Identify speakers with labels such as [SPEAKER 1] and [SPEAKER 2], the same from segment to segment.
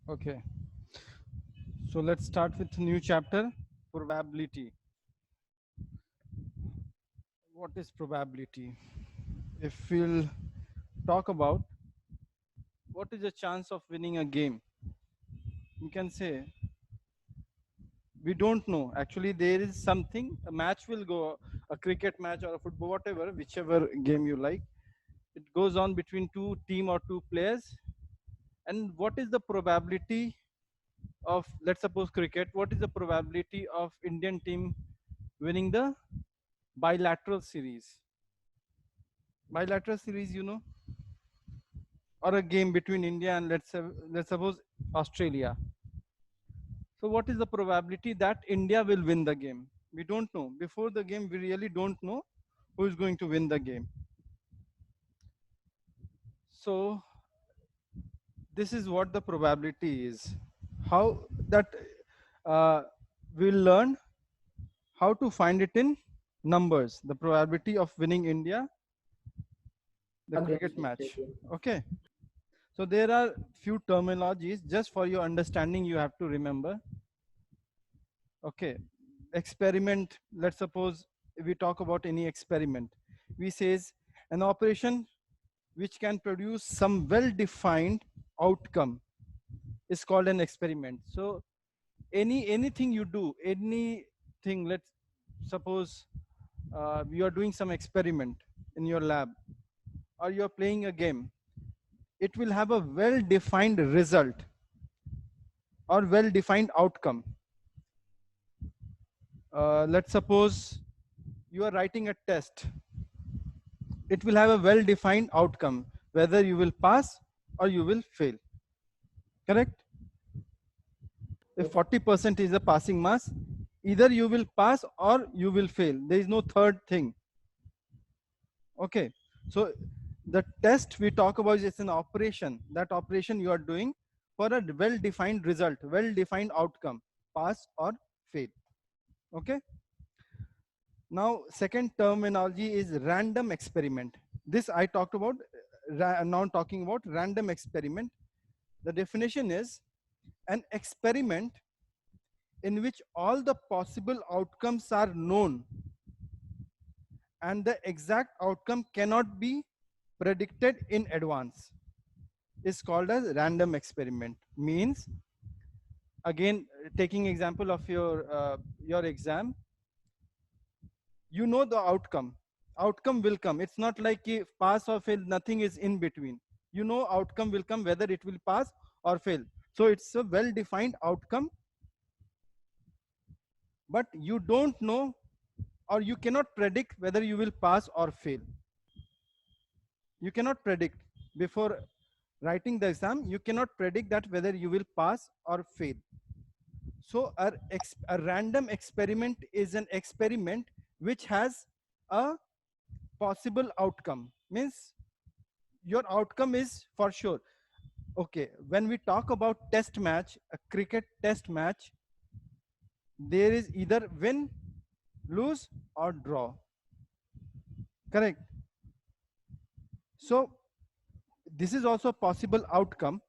[SPEAKER 1] Okay, so let's start with new chapter, probability. What is probability? If we'll talk about what is the chance of winning a game, you can say we don't know. Actually, there is something, a match will go, a cricket match or a football, whatever, whichever game you like. It goes on between two team or two players. And what is the probability of, let's suppose cricket, what is the probability of Indian team winning the bilateral series? Bilateral series, you know, or a game between India and let's suppose Australia. So what is the probability that India will win the game? We don't know. Before the game, we really don't know who is going to win the game. So this is what the probability is. How that we'll learn how to find it in numbers. The probability of winning India, the cricket
[SPEAKER 2] against
[SPEAKER 1] match.
[SPEAKER 2] Australia.
[SPEAKER 1] Okay. So there are few terminologies just for your understanding. You have to remember. Okay, experiment. Let's suppose if we talk about any experiment, we says an operation which can produce some well-defined outcome is called an experiment. So anything you do, anything, let's suppose you are doing some experiment in your lab or you're playing a game, it will have a well-defined result or well-defined outcome. Let's suppose you are writing a test. It will have a well-defined outcome, whether you will pass or you will fail. Correct? If
[SPEAKER 2] Yes.
[SPEAKER 1] 40% is the passing marks, either you will pass or you will fail. There is no third thing. Okay. So the test we talk about is an operation. That operation you are doing for a well-defined result, well-defined outcome, pass or fail. Okay. Now, second terminology is random experiment. This I talked about, now talking about random experiment. The definition is an experiment in which all the possible outcomes are known and the exact outcome cannot be predicted in advance is called as random experiment. Means, again, taking example of your exam, you know the outcome will come. It's not like if pass or fail, nothing is in between. You know outcome will come, whether it will pass or fail. So it's a well defined outcome, but you don't know or you cannot predict whether you will pass or fail. You cannot predict before writing the exam. You cannot predict that whether you will pass or fail. So a random experiment is an experiment which has a possible outcome. Means your outcome is for sure. Okay, when we talk about test match, a cricket test match, there is either win, lose or draw. Correct. So this is also a possible outcome.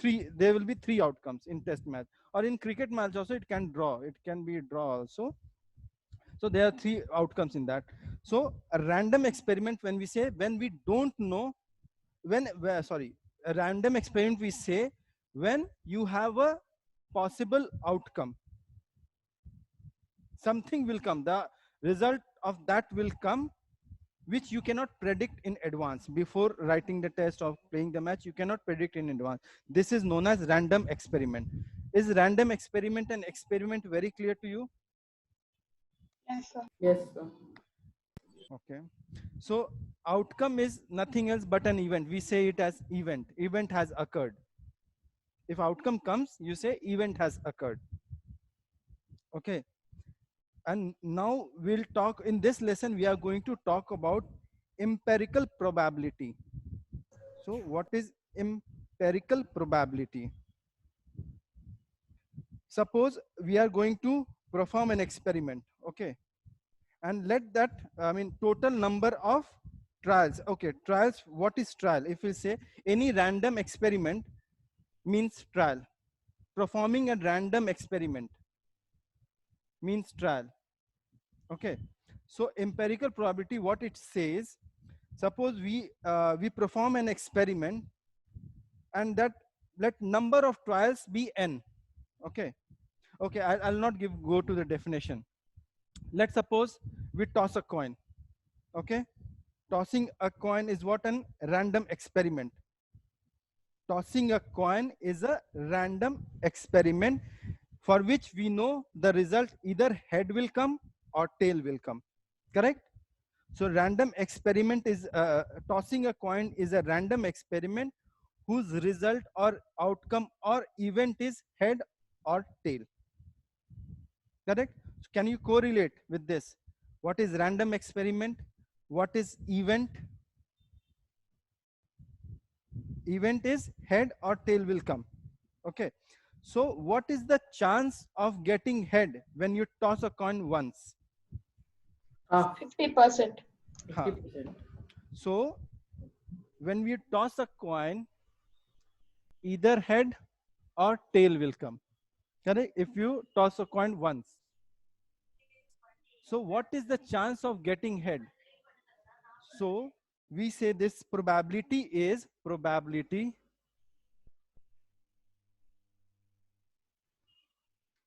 [SPEAKER 1] There will be three outcomes in test match, or in cricket match also it can draw. It can be draw also. So there are three outcomes in that. So a random experiment, when we say, when we don't know, sorry, a random experiment we say when you have a possible outcome. Something will come, the result of that will come, which you cannot predict in advance. Before writing the test or playing the match, you cannot predict in advance. This is known as random experiment. Is random experiment an experiment very clear to you?
[SPEAKER 3] Yes, sir.
[SPEAKER 2] Yes, sir.
[SPEAKER 1] Okay. So outcome is nothing else but an event. We say it as event. Event has occurred. If outcome comes, you say event has occurred. Okay. And now we'll talk, in this lesson we are going to talk about empirical probability. So what is empirical probability? Suppose we are going to perform an experiment. Okay. And let that, I mean, total number of trials. Okay, trials. What is trial? If we say any random experiment means trial. performing a random experiment means trial. Okay, so empirical probability, what it says, suppose we perform an experiment and that let number of trials be n. Okay, okay, I'll not go to the definition. Let's suppose we toss a coin. Okay, tossing a coin is what? An random experiment. Tossing a coin is a random experiment for which we know the result either head will come or tail will come. Correct? So random experiment is tossing a coin is a random experiment whose result or outcome or event is head or tail. Correct? So can you correlate with this? What is random experiment? What is event? Event is head or tail will come. Okay. So what is the chance of getting head when you toss a coin once?
[SPEAKER 3] 50%.
[SPEAKER 2] 50%.
[SPEAKER 1] So when we toss a coin, either head or tail will come. Correct? If you toss a coin once. So what is the chance of getting head? So we say this probability is probability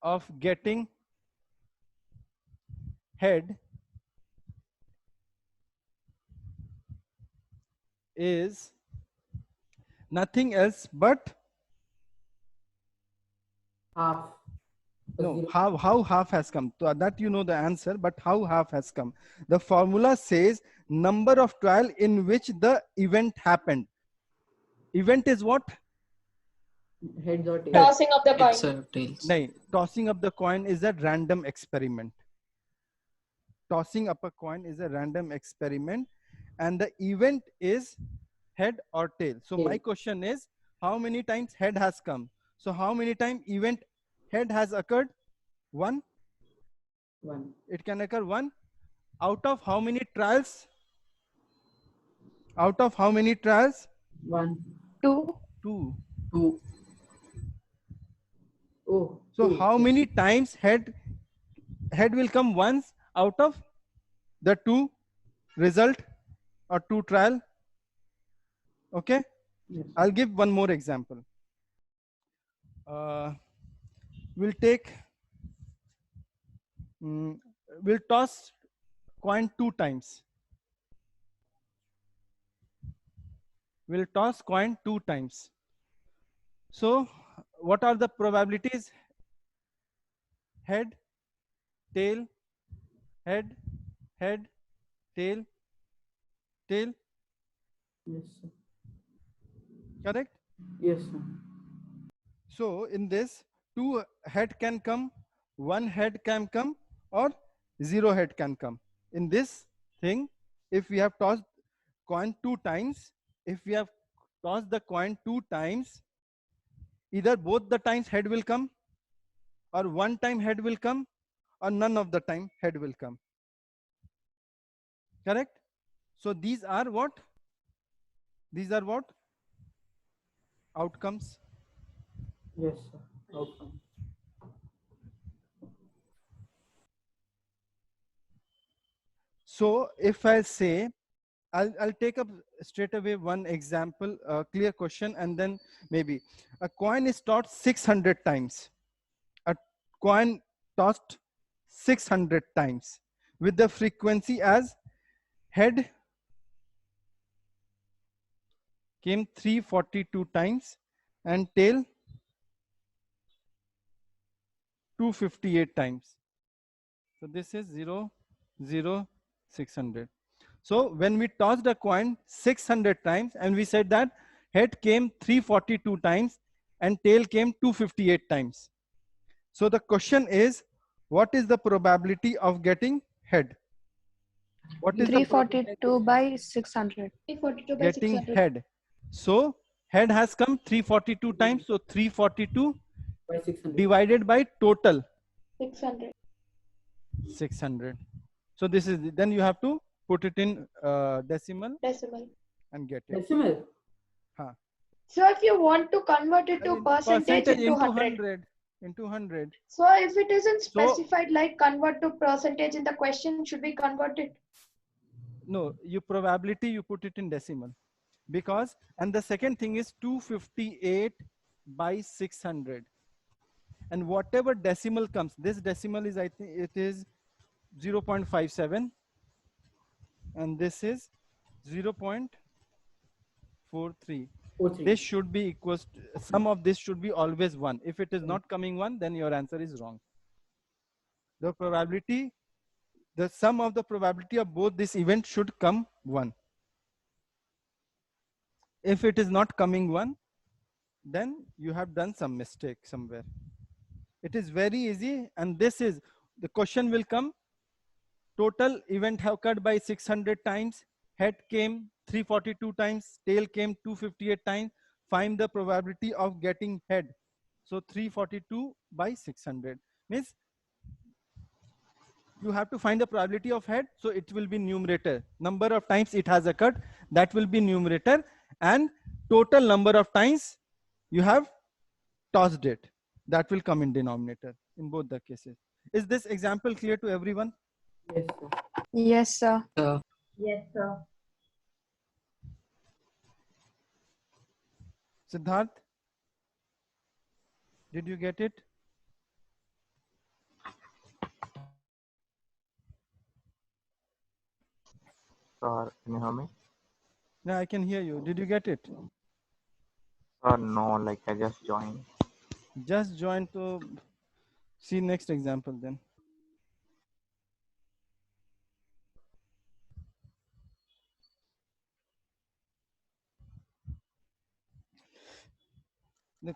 [SPEAKER 1] of getting head is nothing else but
[SPEAKER 2] Half.
[SPEAKER 1] no, how half has come. So that you know the answer, but how half has come. The formula says number of trial in which the event happened. Event is what?
[SPEAKER 2] Heads or tails?
[SPEAKER 3] Tossing of the
[SPEAKER 4] Heads
[SPEAKER 3] coin.
[SPEAKER 4] or tails?
[SPEAKER 1] No, tossing up the coin is a random experiment. Tossing up a coin is a random experiment and the event is head or tail. So my question is, how many times head has come? So how many times event head has occurred? One.
[SPEAKER 2] One.
[SPEAKER 1] It can occur one. Out of how many trials? Out of how many trials?
[SPEAKER 2] One.
[SPEAKER 3] 2.
[SPEAKER 1] Two.
[SPEAKER 4] Two.
[SPEAKER 2] Oh.
[SPEAKER 1] So
[SPEAKER 2] two.
[SPEAKER 1] how many times head will come once out of the two result or two trial? Okay.
[SPEAKER 2] Yes.
[SPEAKER 1] I'll give one more example. We'll take, we'll toss coin 2 times. We'll toss coin 2 times. So what are the probabilities? Head, tail, head, head, tail, tail.
[SPEAKER 2] Yes, sir.
[SPEAKER 1] Correct?
[SPEAKER 2] Yes, sir.
[SPEAKER 1] So in this, 2 head can come, 1 head can come, or 0 head can come. In this thing, if we have tossed coin 2 times, if we have tossed the coin 2 times, either both the times head will come, or one time head will come, or none of the time head will come. Correct? So these are what? These are what? Outcomes.
[SPEAKER 2] Yes, sir. Outcome.
[SPEAKER 1] So if I say, I'll take up straight away one example, a clear question, and then maybe a coin is tossed 600 times. A coin tossed 600 times with the frequency as head came 342 times and tail 258 times. So this is 0, 0, 600. So when we tossed a coin 600 times and we said that head came 342 times and tail came 258 times. So the question is, what is the probability of getting head? What is
[SPEAKER 5] 342 by 600.
[SPEAKER 3] 342 by
[SPEAKER 1] getting
[SPEAKER 3] 600.
[SPEAKER 1] head? So head has come 342 times. So 342
[SPEAKER 2] By 600.
[SPEAKER 1] divided by total
[SPEAKER 3] 600.
[SPEAKER 1] 600. So this is, then you have to put it in decimal
[SPEAKER 3] Decimal.
[SPEAKER 1] and get it.
[SPEAKER 2] Decimal.
[SPEAKER 3] So if you want to convert it to percentage into 100.
[SPEAKER 1] 100 into 100.
[SPEAKER 3] So if it isn't
[SPEAKER 1] So
[SPEAKER 3] specified like convert to percentage in the question, should we convert it?
[SPEAKER 1] no, you probability you put it in decimal, because, and the second thing is 258 by 600, and whatever decimal comes, this decimal is, I think it is 0.57, and this is 0.43.
[SPEAKER 2] 43.
[SPEAKER 1] This should be equals to, sum of this should be always 1. If it is not coming 1, then your answer is wrong. The probability, the sum of the probability of both this event should come 1. If it is not coming 1, then you have done some mistake somewhere. It is very easy, and this is, the question will come, total event have occurred by 600 times, head came 342 times, tail came 258 times, find the probability of getting head. So 342 by 600 means you have to find the probability of head, so it will be numerator. Number of times it has occurred, that will be numerator, and total number of times you have tossed it, that will come in denominator in both the cases. Is this example clear to everyone?
[SPEAKER 2] Yes, sir.
[SPEAKER 5] Yes, sir.
[SPEAKER 4] Yes, sir.
[SPEAKER 1] Siddharth, did you get it?
[SPEAKER 6] Sir, can you hear me?
[SPEAKER 1] Yeah, I can hear you. Did you get it?
[SPEAKER 6] No, like I just joined.
[SPEAKER 1] Just join to see next example then. Look.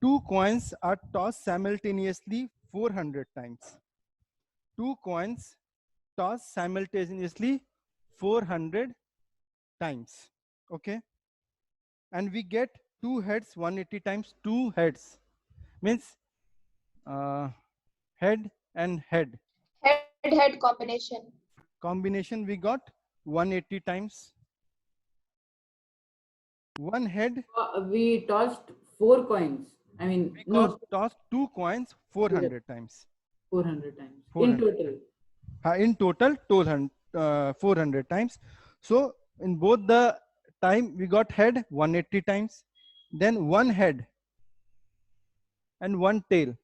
[SPEAKER 1] Two coins are tossed simultaneously 400 times. Two coins tossed simultaneously 400 times. Okay. And we get two heads 180 times. Two heads means head and head.
[SPEAKER 3] Head combination.
[SPEAKER 1] Combination we got 180 times. One head.
[SPEAKER 2] We tossed 4 coins. I mean,
[SPEAKER 1] We
[SPEAKER 2] no,
[SPEAKER 1] tossed two coins 400 times.
[SPEAKER 2] 400 times.
[SPEAKER 1] 400
[SPEAKER 2] In total.
[SPEAKER 1] In total, 400 times. So in both the time we got head 180 times, then one head and one tail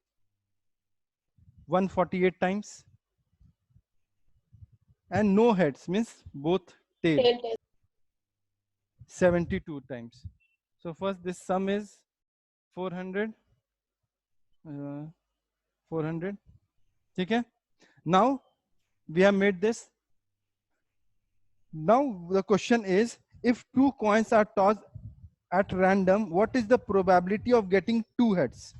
[SPEAKER 1] 148 times, and no heads means both tail
[SPEAKER 3] Tail.
[SPEAKER 1] 72 times. So first this sum is 400. 400. Okay. Now we have made this. Now the question is, if two coins are tossed at random, what is the probability of getting two heads?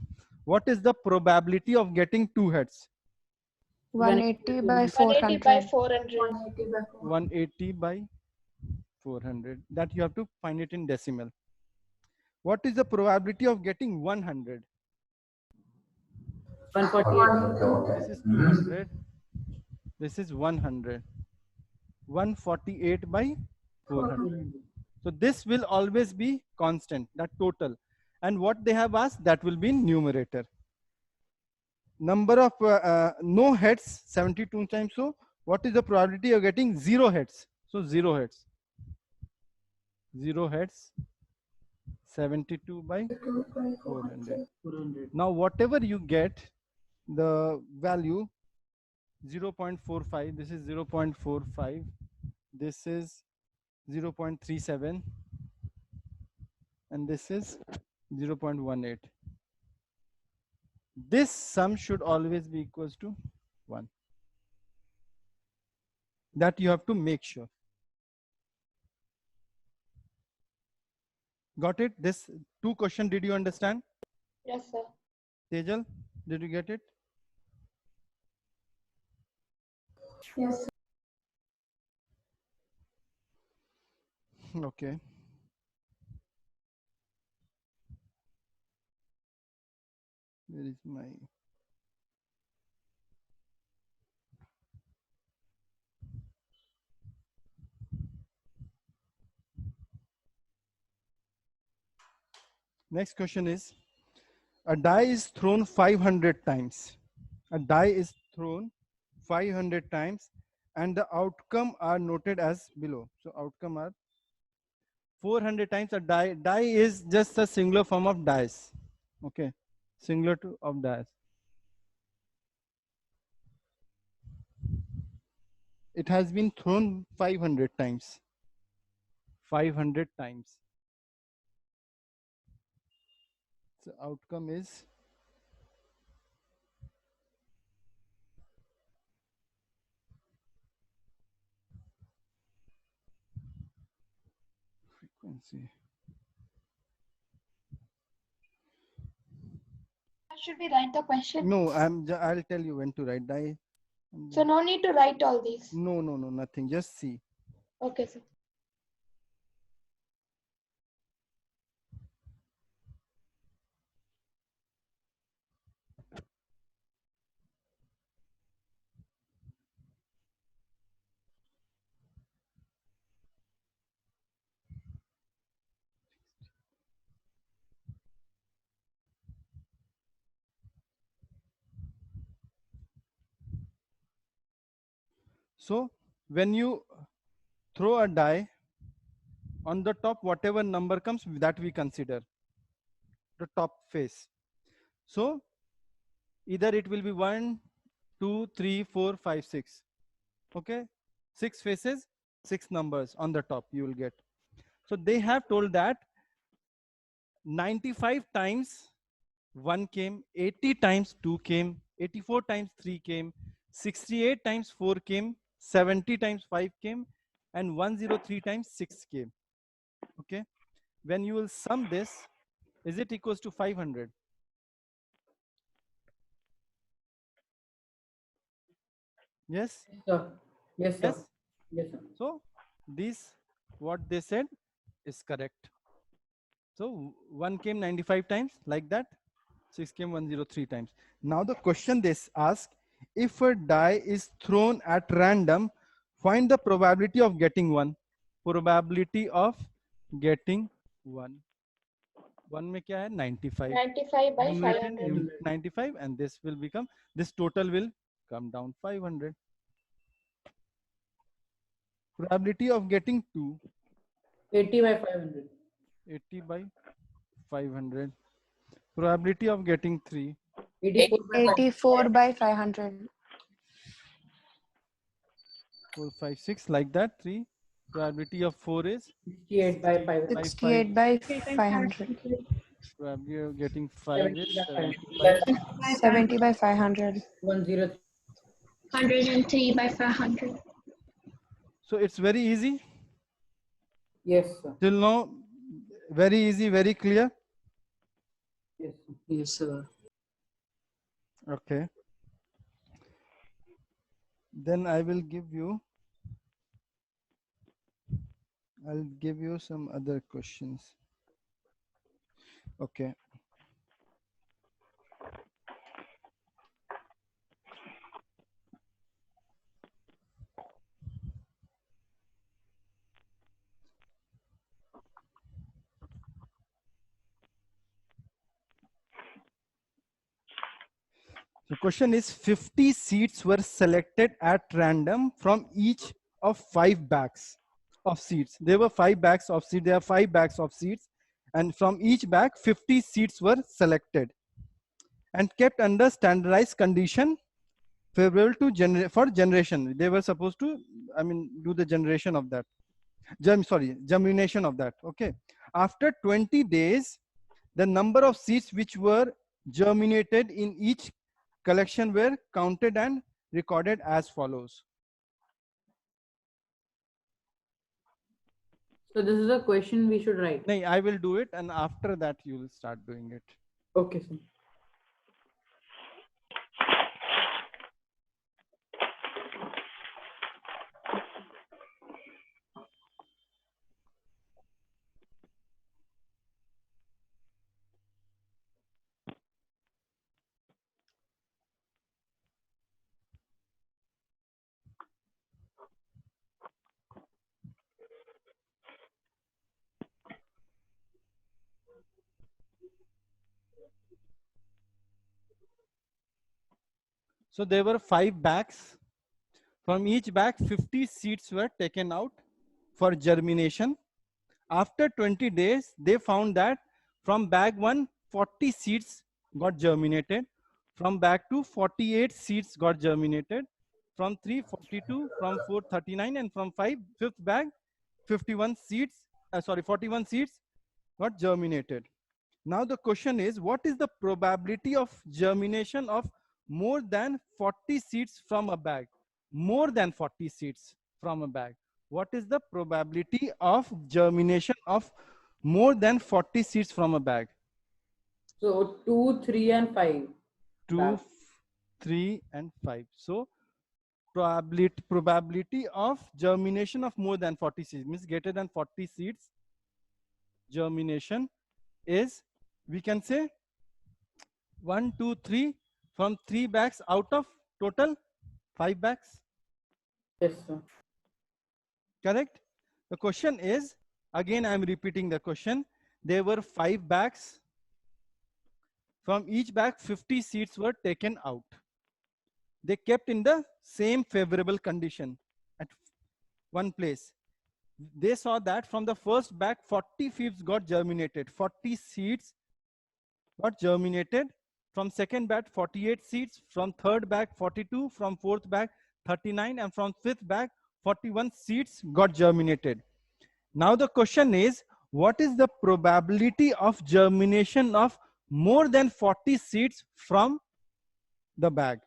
[SPEAKER 1] What is the probability of getting two heads?
[SPEAKER 5] 180 by
[SPEAKER 3] 180 by
[SPEAKER 5] 400.
[SPEAKER 3] 400.
[SPEAKER 1] 180 by 400. That you have to find it in decimal. What is the probability of getting 100?
[SPEAKER 2] 148.
[SPEAKER 1] This is 200. This is 100. 148 by 400. So this will always be constant, that total. And what they have asked, that will be numerator. Number of no heads 72 times. So what is the probability of getting zero heads? So zero heads. Zero heads 72 by 400.
[SPEAKER 2] 400.
[SPEAKER 1] Now whatever you get, the value 0.45, this is 0.45, this is 0.37, and this is 0.18. This sum should always be equals to 1. That you have to make sure. Got it? This two question, did you understand?
[SPEAKER 3] Yes, sir.
[SPEAKER 1] Tejal, did you get it?
[SPEAKER 4] Yes.
[SPEAKER 1] Okay. Where is my... Next question is, a die is thrown 500 times. A die is thrown 500 times and the outcome are noted as below. So outcome are 400 times a die. Die is just a singular form of dice. Okay, singular of dice. It has been thrown 500 times. 500 times. So outcome is frequency.
[SPEAKER 3] Should we write the question?
[SPEAKER 1] No, I'll tell you when to write die.
[SPEAKER 3] So no need to write all these.
[SPEAKER 1] No, nothing. Just see.
[SPEAKER 3] Okay, sir.
[SPEAKER 1] So when you throw a die, on the top, whatever number comes, that we consider the top face. So either it will be 1, 2, 3, 4, 5, 6. Okay, 6 faces, 6 numbers on the top you will get. So they have told that 95 times 1 came, 80 times 2 came, 84 times 3 came, 68 times 4 came, 70 times 5 came, and 103 times 6 came. Okay, when you will sum this, is it equals to 500? Yes.
[SPEAKER 2] Sir. Yes, sir.
[SPEAKER 1] Yes.
[SPEAKER 2] Yes, sir.
[SPEAKER 1] So this, what they said is correct. So 1 came 95 times like that, 6 came 103 times. Now the question they ask, if a die is thrown at random, find the probability of getting 1. Probability of getting 1. 1 में क्या है 95.
[SPEAKER 3] 95 by
[SPEAKER 1] Numerator
[SPEAKER 3] 500.
[SPEAKER 1] 95 and this will become, this total will come down 500. Probability of getting 2.
[SPEAKER 2] 80 by 500.
[SPEAKER 1] 80 by 500. Probability of getting 3.
[SPEAKER 2] 84 by
[SPEAKER 5] 84 by 500.
[SPEAKER 1] 4, 5, 6 like that. 3. Probability of 4 is
[SPEAKER 2] 68 by 500.
[SPEAKER 5] 68 by 500.
[SPEAKER 1] Probability of getting 5 is
[SPEAKER 2] 70
[SPEAKER 1] 75.
[SPEAKER 5] 70 by 500.
[SPEAKER 2] 103.
[SPEAKER 4] 103 by 500.
[SPEAKER 1] So it's very easy.
[SPEAKER 2] Yes, sir.
[SPEAKER 1] Till now, very easy, very clear.
[SPEAKER 2] Yes, sir. Yes, sir.
[SPEAKER 1] Okay. Then I will give you, I'll give you some other questions. Okay. The question is 50 seats were selected at random from each of 5 bags of seats. There were 5 bags of seats. There are 5 bags of seats, and from each bag 50 seats were selected and kept under standardized condition favorable to for generation. They were supposed to, I mean, do the generation of that. Germination of that. Okay. After 20 days, the number of seeds which were germinated in each collection were counted and recorded as follows.
[SPEAKER 2] So this is a question we should write.
[SPEAKER 1] No, I will do it, and after that you will start doing it.
[SPEAKER 2] Okay, sir.
[SPEAKER 1] So there were 5 bags. From each bag, 50 seeds were taken out for germination. After 20 days, they found that from bag 1, 40 seeds got germinated. From bag 2, 48 seeds got germinated. From 3, 42. From 4, 39. And from 5, fifth bag, 41 seeds, 41 seeds got germinated. Now the question is, what is the probability of germination of more than 40 seeds from a bag? More than 40 seeds from a bag. What is the probability of germination of more than 40 seeds from a bag?
[SPEAKER 2] So 2, 3, and 5.
[SPEAKER 1] 2,
[SPEAKER 2] Bag.
[SPEAKER 1] 3, and 5. So probability of germination of more than 40 seeds, means greater than 40 seeds germination is, we can say 1, 2, 3 from 3 bags out of total 5 bags.
[SPEAKER 2] Yes, sir.
[SPEAKER 1] Correct? The question is, again I am repeating the question. There were 5 bags. From each bag, 50 seeds were taken out. They kept in the same favorable condition at one place. They saw that from the first bag, 40 fiefs got germinated. 40 seeds got germinated. From second bag, 48 seeds. From third bag, 42. From fourth bag, 39. And from fifth bag, 41 seeds got germinated. Now the question is, what is the probability of germination of more than 40 seeds from the bag?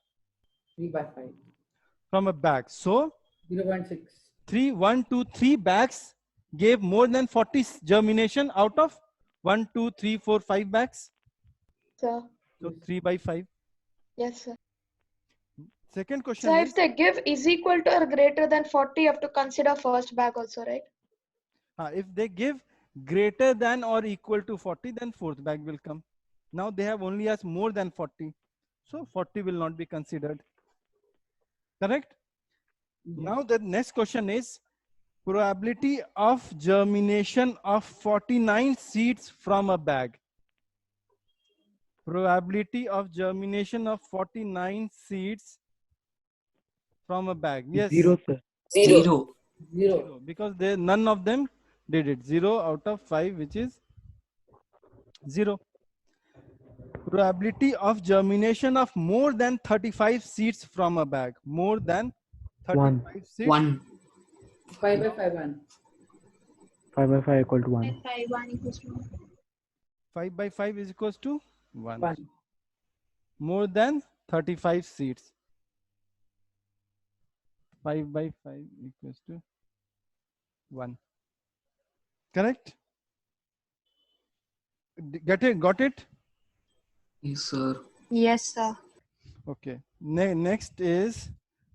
[SPEAKER 2] 3 by 5.
[SPEAKER 1] From a bag. So
[SPEAKER 2] 0.6.
[SPEAKER 1] 3, 1, 2, 3 bags gave more than 40 germination out of 1, 2, 3, 4, 5 bags.
[SPEAKER 3] Sir.
[SPEAKER 1] So 3 by 5.
[SPEAKER 3] Yes, sir.
[SPEAKER 1] Second question
[SPEAKER 3] So
[SPEAKER 1] is,
[SPEAKER 3] if the give is equal to or greater than 40, you have to consider first bag also, right?
[SPEAKER 1] if they give greater than or equal to 40, then fourth bag will come. Now they have only asked more than 40. So 40 will not be considered. Correct? Now the next question is, probability of germination of 49 seeds from a bag. Probability of germination of 49 seeds from a bag. Yes.
[SPEAKER 7] 0, sir.
[SPEAKER 2] 0.
[SPEAKER 1] Zero, because none of them did it. 0 out of 5, which is 0. Probability of germination of more than 35 seeds from a bag. More than 35 seeds.
[SPEAKER 2] 1. 5 by 5, 1.
[SPEAKER 7] 5 by 5 equal to 1.
[SPEAKER 4] 5 by 1 equals to 1.
[SPEAKER 1] 5 by 5 is equals to 1.
[SPEAKER 2] 1.
[SPEAKER 1] More than 35 seeds. 5 by 5 equals to 1. Correct? Get it? Got it?
[SPEAKER 8] Yes, sir.
[SPEAKER 5] Yes, sir.
[SPEAKER 1] Okay. Next is,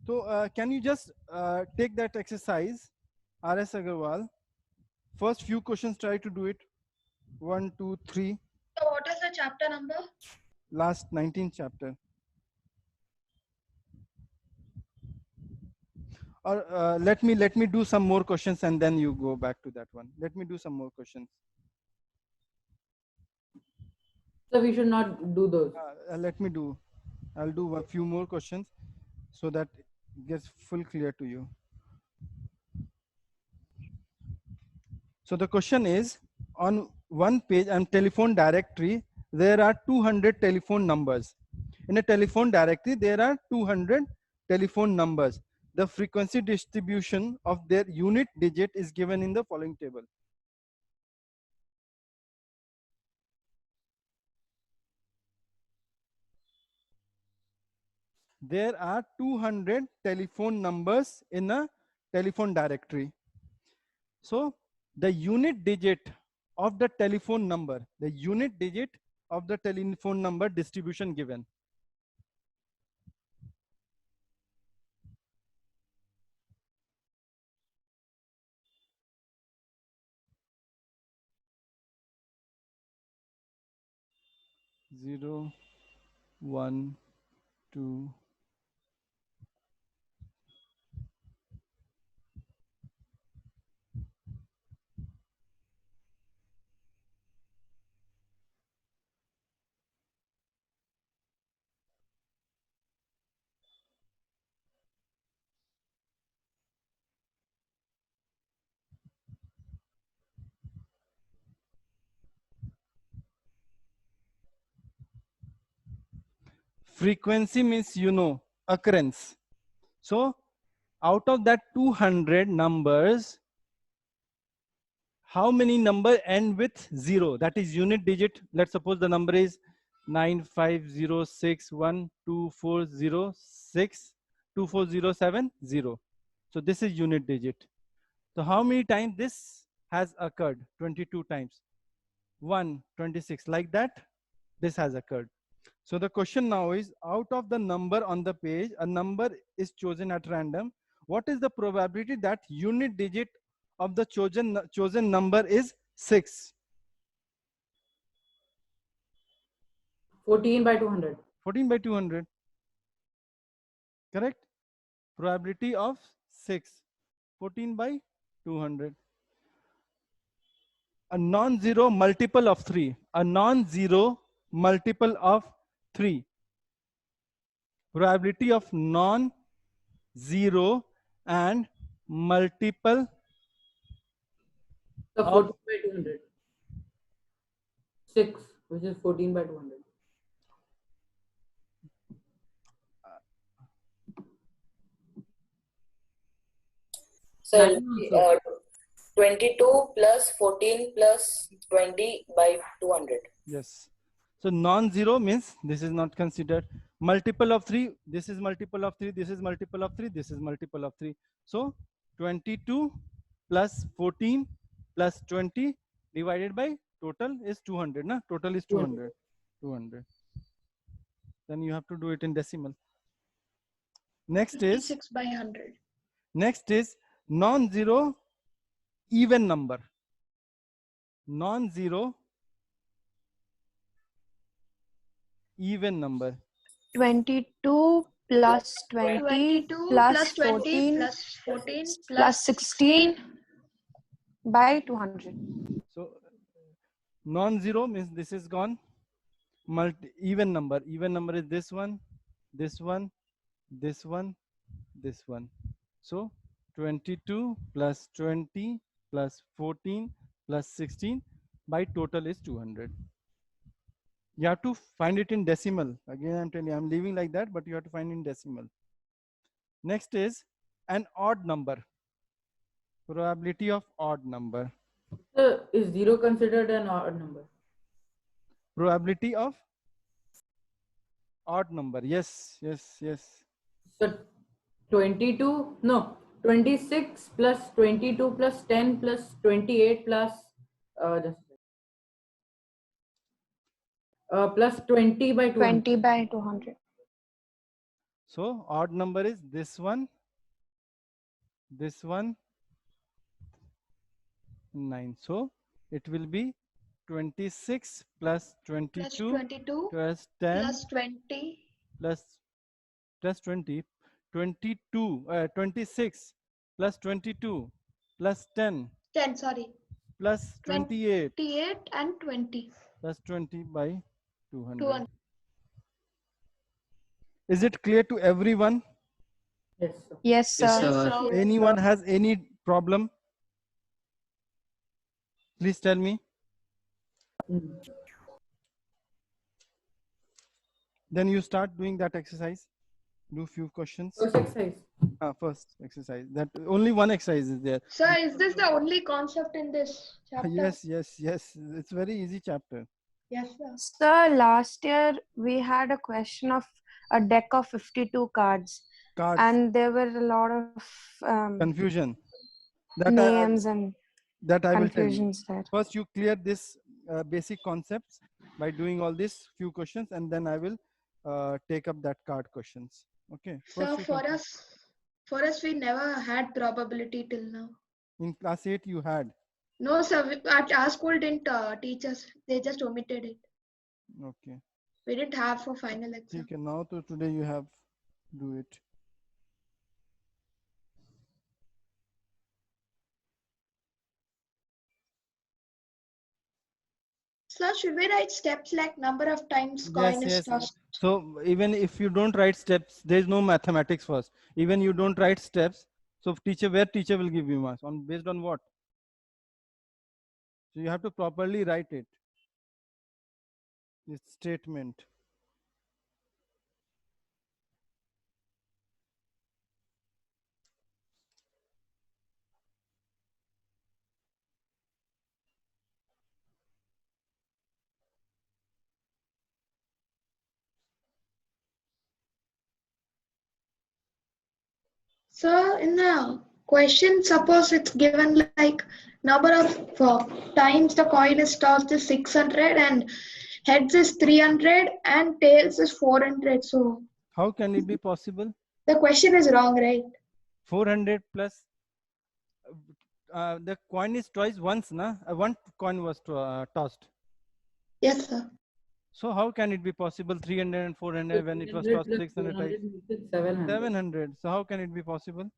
[SPEAKER 1] so can you just take that exercise, R.S. Agarwal? First few questions, try to do it. 1, 2, 3.
[SPEAKER 3] So what is the chapter number?
[SPEAKER 1] Last 19th chapter. Or let me do some more questions and then you go back to that one. Let me do some more questions.
[SPEAKER 2] So we should not do those.
[SPEAKER 1] Let me do. I'll do a few more questions so that it gets full clear to you. So the question is, on one page and telephone directory, there are 200 telephone numbers. In a telephone directory, there are 200 telephone numbers. The frequency distribution of their unit digit is given in the following table. There are 200 telephone numbers in a telephone directory. So the unit digit of the telephone number, the unit digit of the telephone number distribution given. Zero, 1, 2. Frequency means, you know, occurrence. So out of that 200 numbers, how many number end with 0? That is unit digit. Let's suppose the number is 9506124062407. So this is unit digit. So how many times this has occurred? 22 times. 1, 26. Like that, this has occurred. So the question now is, out of the number on the page, a number is chosen at random. What is the probability that unit digit of the chosen number is 6?
[SPEAKER 2] 14 by 200.
[SPEAKER 1] 14 by 200. Correct? Probability of 6. 14 by 200. A non-zero multiple of 3. A non-zero multiple of 3. Probability of non-zero and multiple
[SPEAKER 2] So
[SPEAKER 1] of
[SPEAKER 2] 14 by 200. 6, which is 14 by 200.
[SPEAKER 9] So
[SPEAKER 2] Nine
[SPEAKER 9] it'll be,
[SPEAKER 2] also.
[SPEAKER 9] 22 plus 14 plus 20 by 200.
[SPEAKER 1] Yes. So non-zero means this is not considered. Multiple of 3, this is multiple of 3, this is multiple of 3, this is multiple of 3. So 22 plus 14 plus 20 divided by total is 200. Na? Total is 200. 200. Then you have to do it in decimal. Next is
[SPEAKER 4] 56 by 100.
[SPEAKER 1] Next is non-zero even number. Non-zero even number.
[SPEAKER 5] 22 plus 20
[SPEAKER 4] 22
[SPEAKER 5] plus
[SPEAKER 4] plus 20
[SPEAKER 5] 14
[SPEAKER 4] plus 14
[SPEAKER 5] plus 16 by 200.
[SPEAKER 1] So non-zero means this is gone. Even number. Even number is this one, this one, this one, this one. So 22 plus 20 plus 14 plus 16 by total is 200. You have to find it in decimal. Again, I'm telling you, I'm leaving like that, but you have to find in decimal. Next is an odd number. Probability of odd number.
[SPEAKER 2] So is 0 considered an odd number?
[SPEAKER 1] Probability of odd number. Yes, yes, yes.
[SPEAKER 2] So 22, no, 26 plus 22 plus 10 plus 28 plus, plus 20 by 200.
[SPEAKER 5] 20 by 200.
[SPEAKER 1] So odd number is this one, 9. So it will be 26 plus 22
[SPEAKER 4] Plus 22
[SPEAKER 1] plus 10
[SPEAKER 4] plus 20
[SPEAKER 1] plus 20, 26 plus 22 plus 10
[SPEAKER 4] 10, sorry,
[SPEAKER 1] plus 28
[SPEAKER 4] 28 and 20.
[SPEAKER 1] plus 20 by 200.
[SPEAKER 4] 200.
[SPEAKER 1] Is it clear to everyone?
[SPEAKER 2] Yes, sir.
[SPEAKER 5] Yes, sir.
[SPEAKER 8] Yes,
[SPEAKER 4] Yes,
[SPEAKER 8] sir.
[SPEAKER 4] sir.
[SPEAKER 1] Anyone has any problem? Please tell me.
[SPEAKER 2] Mm.
[SPEAKER 1] Then you start doing that exercise. Do few questions.
[SPEAKER 2] First exercise.
[SPEAKER 1] First exercise. That only one exercise is there.
[SPEAKER 4] Sir, is this the only concept in this chapter?
[SPEAKER 1] Yes, yes, yes. It's very easy chapter.
[SPEAKER 4] Yes, sir.
[SPEAKER 5] Sir, last year we had a question of a deck of 52 cards,
[SPEAKER 1] Cards.
[SPEAKER 5] and there were a lot of
[SPEAKER 1] Confusion. That
[SPEAKER 5] names and
[SPEAKER 1] that I will tell you.
[SPEAKER 5] confusions there.
[SPEAKER 1] First, you clear this basic concepts by doing all these few questions, and then I will take up that card questions. Okay.
[SPEAKER 4] So
[SPEAKER 1] First, you
[SPEAKER 4] for
[SPEAKER 1] complete.
[SPEAKER 4] us, we never had probability till now.
[SPEAKER 1] In class 8, you had.
[SPEAKER 4] No, sir. At our school didn't teach us. They just omitted it.
[SPEAKER 1] Okay.
[SPEAKER 4] We didn't have for final exam.
[SPEAKER 1] Okay. Now, to today, you have do it.
[SPEAKER 4] Sir, should we write steps like number of times coin
[SPEAKER 1] Yes,
[SPEAKER 4] is
[SPEAKER 1] yes.
[SPEAKER 4] tossed?
[SPEAKER 1] So even if you don't write steps, there is no mathematics first. Even you don't write steps. So where teacher will give you marks on based on what? So you have to properly write it. This statement.
[SPEAKER 4] So in the question, suppose it's given like number of times the coin is tossed is 600 and heads is 300 and tails is 400. So
[SPEAKER 1] How can it be possible?
[SPEAKER 4] the question is wrong, right?
[SPEAKER 1] 400 plus the coin is twice once, na? One coin was tossed.
[SPEAKER 4] Yes, sir.
[SPEAKER 1] So how can it be possible 300 and 400 when it was tossed 600 times?
[SPEAKER 2] 700.
[SPEAKER 1] 700. So how can it be possible?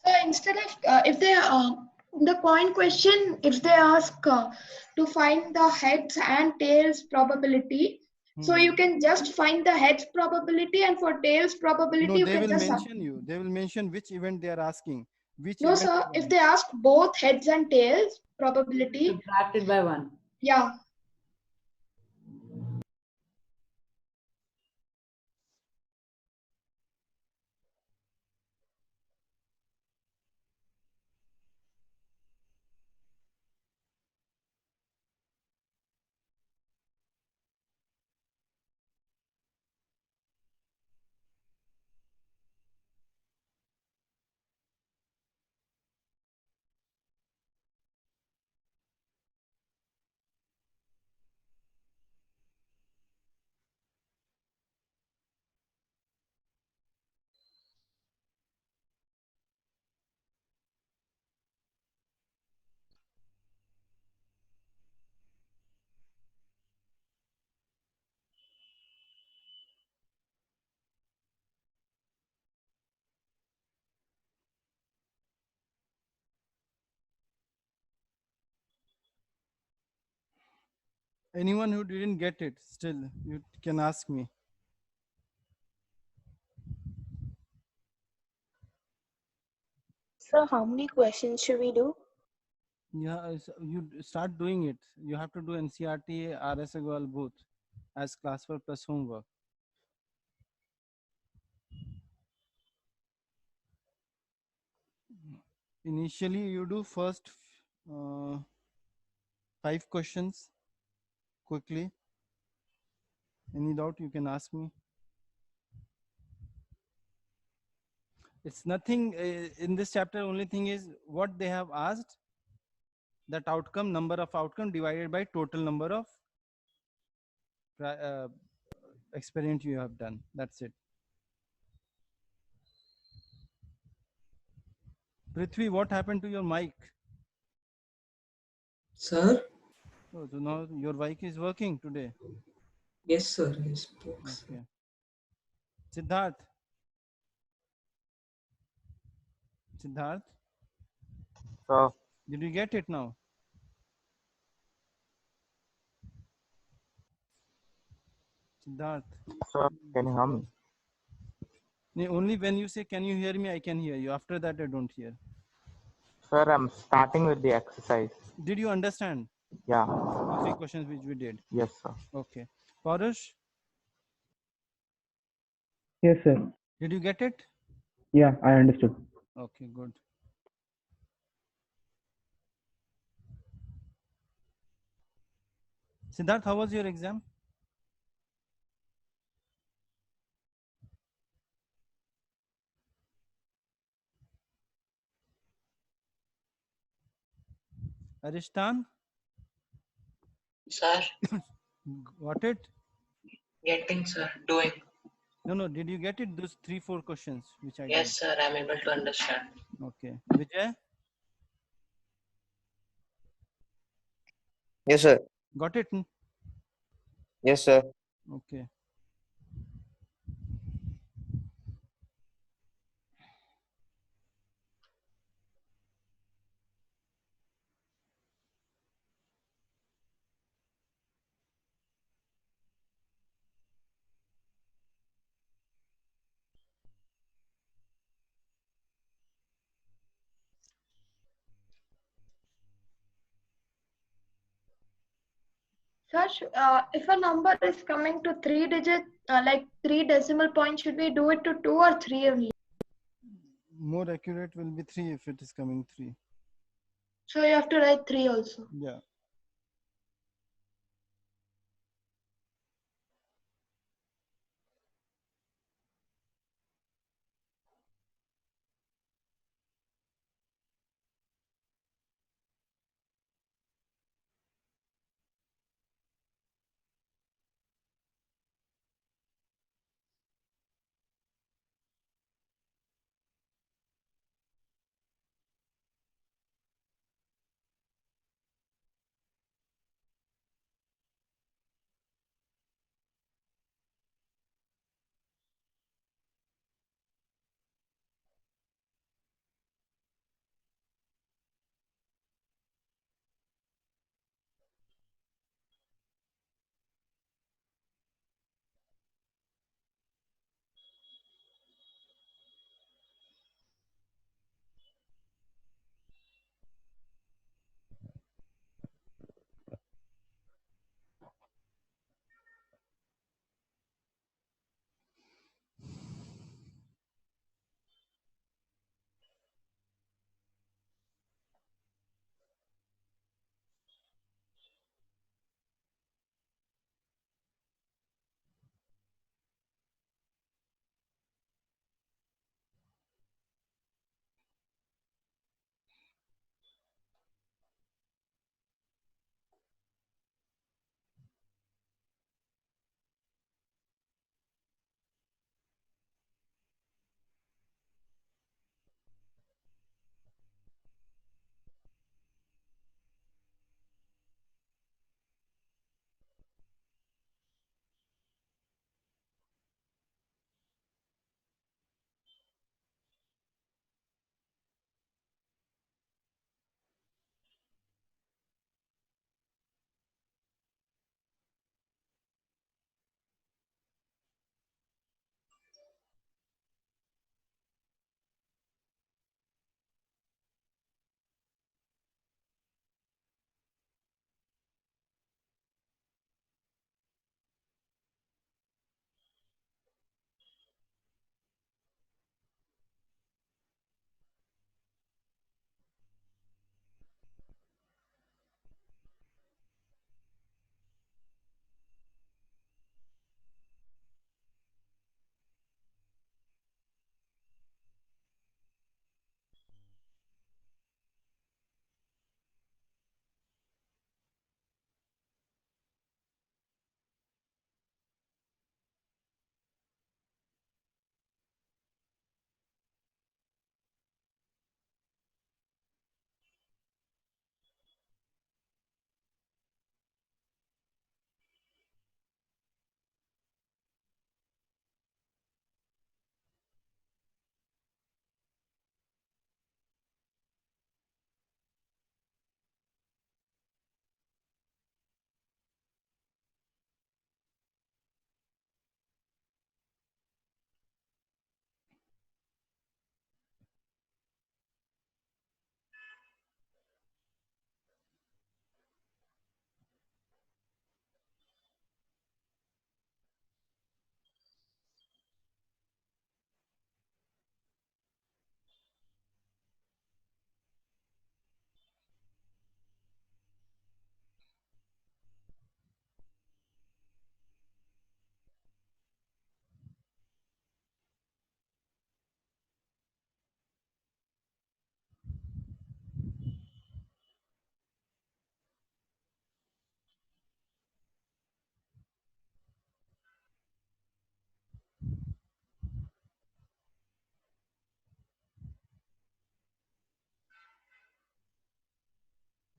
[SPEAKER 4] So instead of if they the coin question, if they ask to find the heads and tails probability, so you can just find the heads probability, and for tails probability
[SPEAKER 1] No,
[SPEAKER 4] you
[SPEAKER 1] they
[SPEAKER 4] can
[SPEAKER 1] will
[SPEAKER 4] just
[SPEAKER 1] mention you. They will mention which event they are asking. Which
[SPEAKER 4] no,
[SPEAKER 1] event
[SPEAKER 4] sir.
[SPEAKER 1] they
[SPEAKER 4] If
[SPEAKER 1] want.
[SPEAKER 4] they ask both heads and tails probability,
[SPEAKER 2] Subtracted by 1.
[SPEAKER 4] yeah.
[SPEAKER 1] Anyone who didn't get it, still you can ask me.
[SPEAKER 3] So how many questions should we do?
[SPEAKER 1] Yeah, you start doing it. You have to do NCRT, RS Agarwal both as classwork plus homework. Initially, you do first 5 questions quickly. Any doubt you can ask me. It's nothing in this chapter. Only thing is what they have asked, that outcome, number of outcome divided by total number of experiment you have done. That's it. Prithvi, what happened to your mic?
[SPEAKER 8] Sir?
[SPEAKER 1] Oh, so now your mic is working today.
[SPEAKER 8] Yes, sir. Yes, books.
[SPEAKER 1] Okay. Siddharth. Siddharth,
[SPEAKER 6] So,
[SPEAKER 1] did you get it now? Siddharth.
[SPEAKER 6] sir, can you hear me?
[SPEAKER 1] Only when you say, can you hear me, I can hear you. After that, I don't hear.
[SPEAKER 6] Sir, I'm starting with the exercise.
[SPEAKER 1] Did you understand?
[SPEAKER 6] Yeah.
[SPEAKER 1] 2-3 questions which we did.
[SPEAKER 6] Yes, sir.
[SPEAKER 1] Okay. Parush,
[SPEAKER 7] Yes, sir.
[SPEAKER 1] did you get it?
[SPEAKER 7] Yeah, I understood.
[SPEAKER 1] Okay, good. Siddharth, how was your exam? Arishtan,
[SPEAKER 10] Sir,
[SPEAKER 1] got it?
[SPEAKER 10] getting, sir, doing.
[SPEAKER 1] No, did you get it? Those 3-4 questions which I
[SPEAKER 10] Yes, sir, I'm able to understand.
[SPEAKER 1] did. Okay. Vijay,
[SPEAKER 11] Yes, sir.
[SPEAKER 1] Got it?
[SPEAKER 11] Yes, sir.
[SPEAKER 1] Okay.
[SPEAKER 4] Sir, if a number is coming to 3 digit, like 3 decimal points, should we do it to 2 or 3 only?
[SPEAKER 1] More accurate will be 3 if it is coming 3.
[SPEAKER 4] So you have to write 3 also.
[SPEAKER 1] Yeah.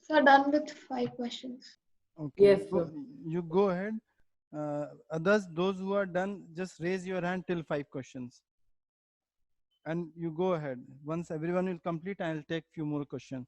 [SPEAKER 4] So done with 5 questions.
[SPEAKER 1] Okay.
[SPEAKER 2] Yes,
[SPEAKER 1] So
[SPEAKER 2] sir.
[SPEAKER 1] you go ahead. Others, those who are done, just raise your hand till 5 questions. And you go ahead. Once everyone will complete, I'll take few more questions.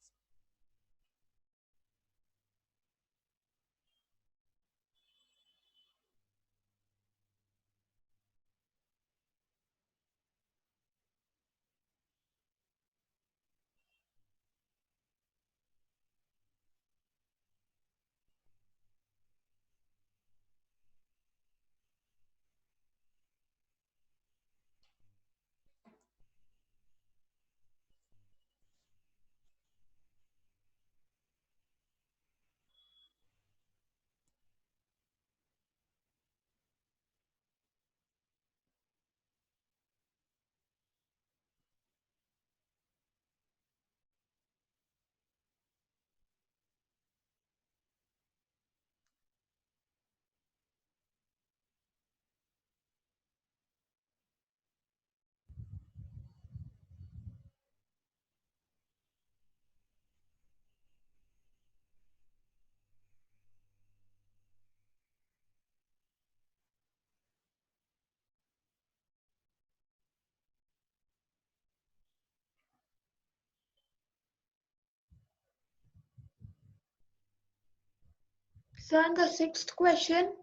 [SPEAKER 4] So in the sixth question,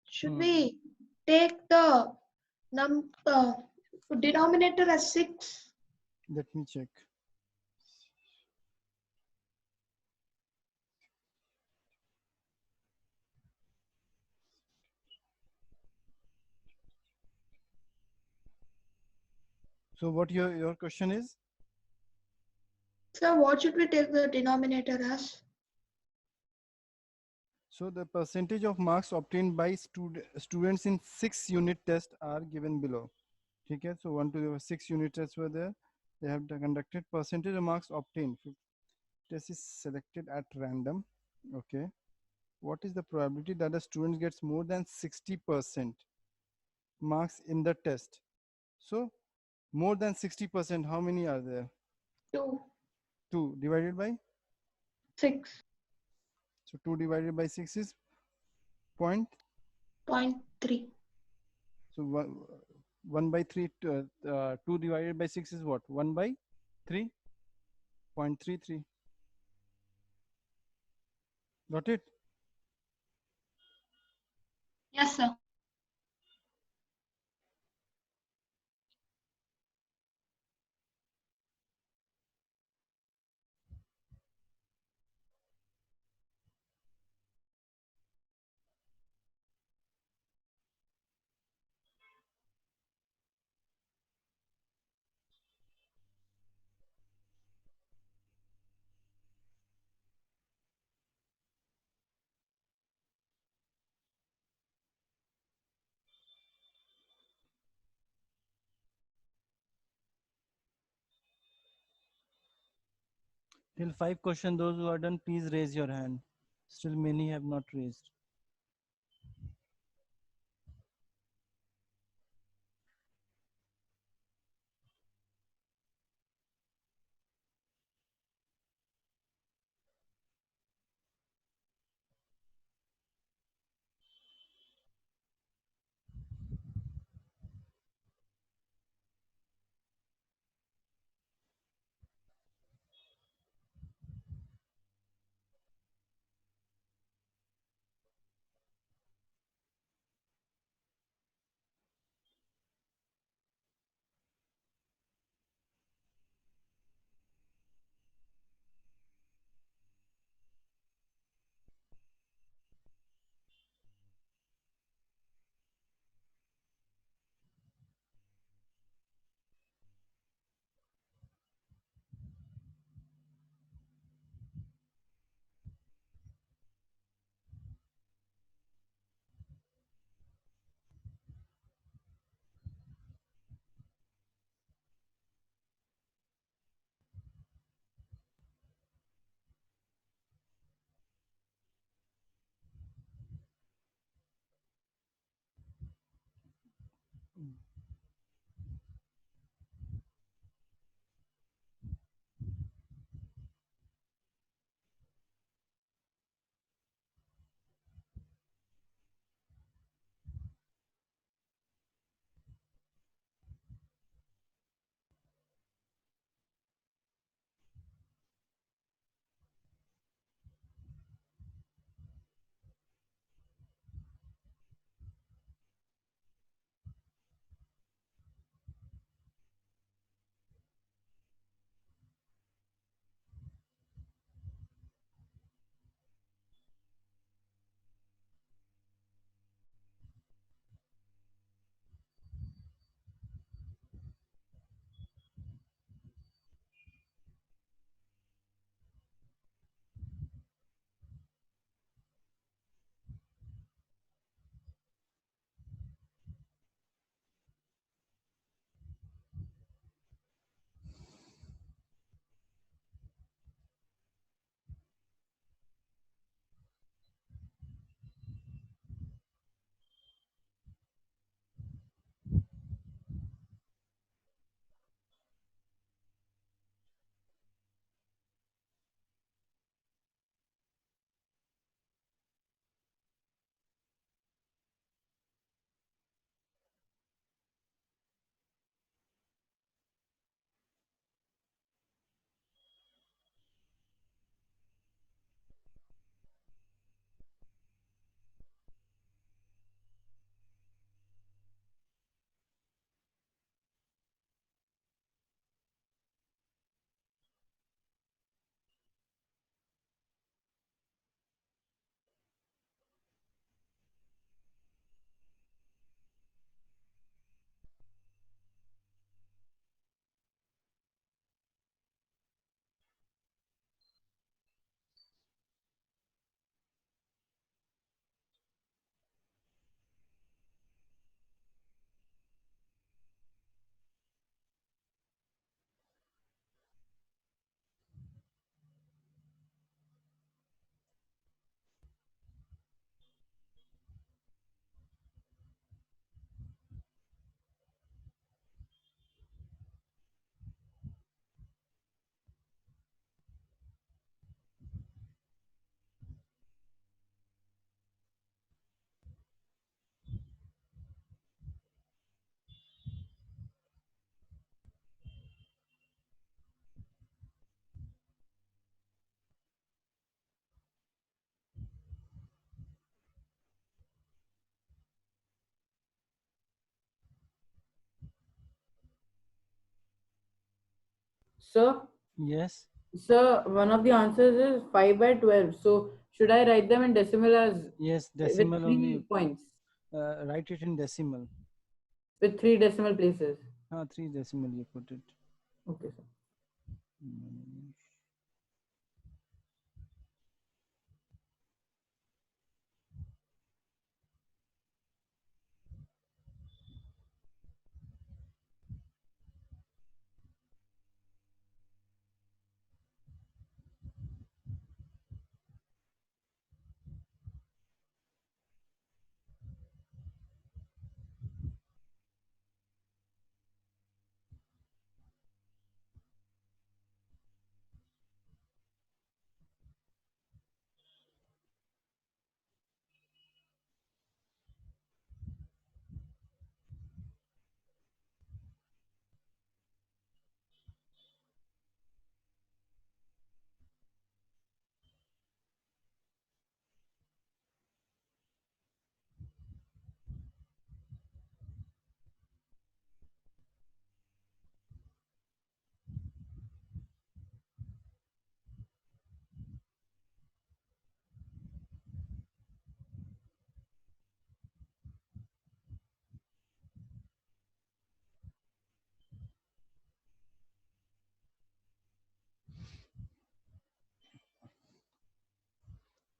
[SPEAKER 4] should we take the denominator as 6?
[SPEAKER 1] Let me check. So what your question is?
[SPEAKER 4] So what should we take the denominator as?
[SPEAKER 1] So the percentage of marks obtained by students in 6 unit tests are given below. Okay, so 1 to 6 unit tests were there. They have conducted percentage of marks obtained. Test is selected at random. Okay. What is the probability that a student gets more than 60% marks in the test? So more than 60%, how many are there?
[SPEAKER 4] 2.
[SPEAKER 1] 2 divided by
[SPEAKER 4] 6.
[SPEAKER 1] So 2 divided by 6 is point.
[SPEAKER 4] 0.3.
[SPEAKER 1] So 1 by 3, 2 divided by 6 is what? 1 by 3, 0.33. Got it?
[SPEAKER 4] Yes, sir.
[SPEAKER 1] Till 5 question, those who are done, please raise your hand. Still many have not raised.
[SPEAKER 2] Sir,
[SPEAKER 1] Yes.
[SPEAKER 2] sir, one of the answers is 5 by 12. So should I write them in decimal as
[SPEAKER 1] Yes,
[SPEAKER 2] with
[SPEAKER 1] decimal
[SPEAKER 2] 3
[SPEAKER 1] only.
[SPEAKER 2] points,
[SPEAKER 1] Write it in decimal.
[SPEAKER 2] with 3 decimal places?
[SPEAKER 1] 3 decimal you put it.
[SPEAKER 2] Okay, sir.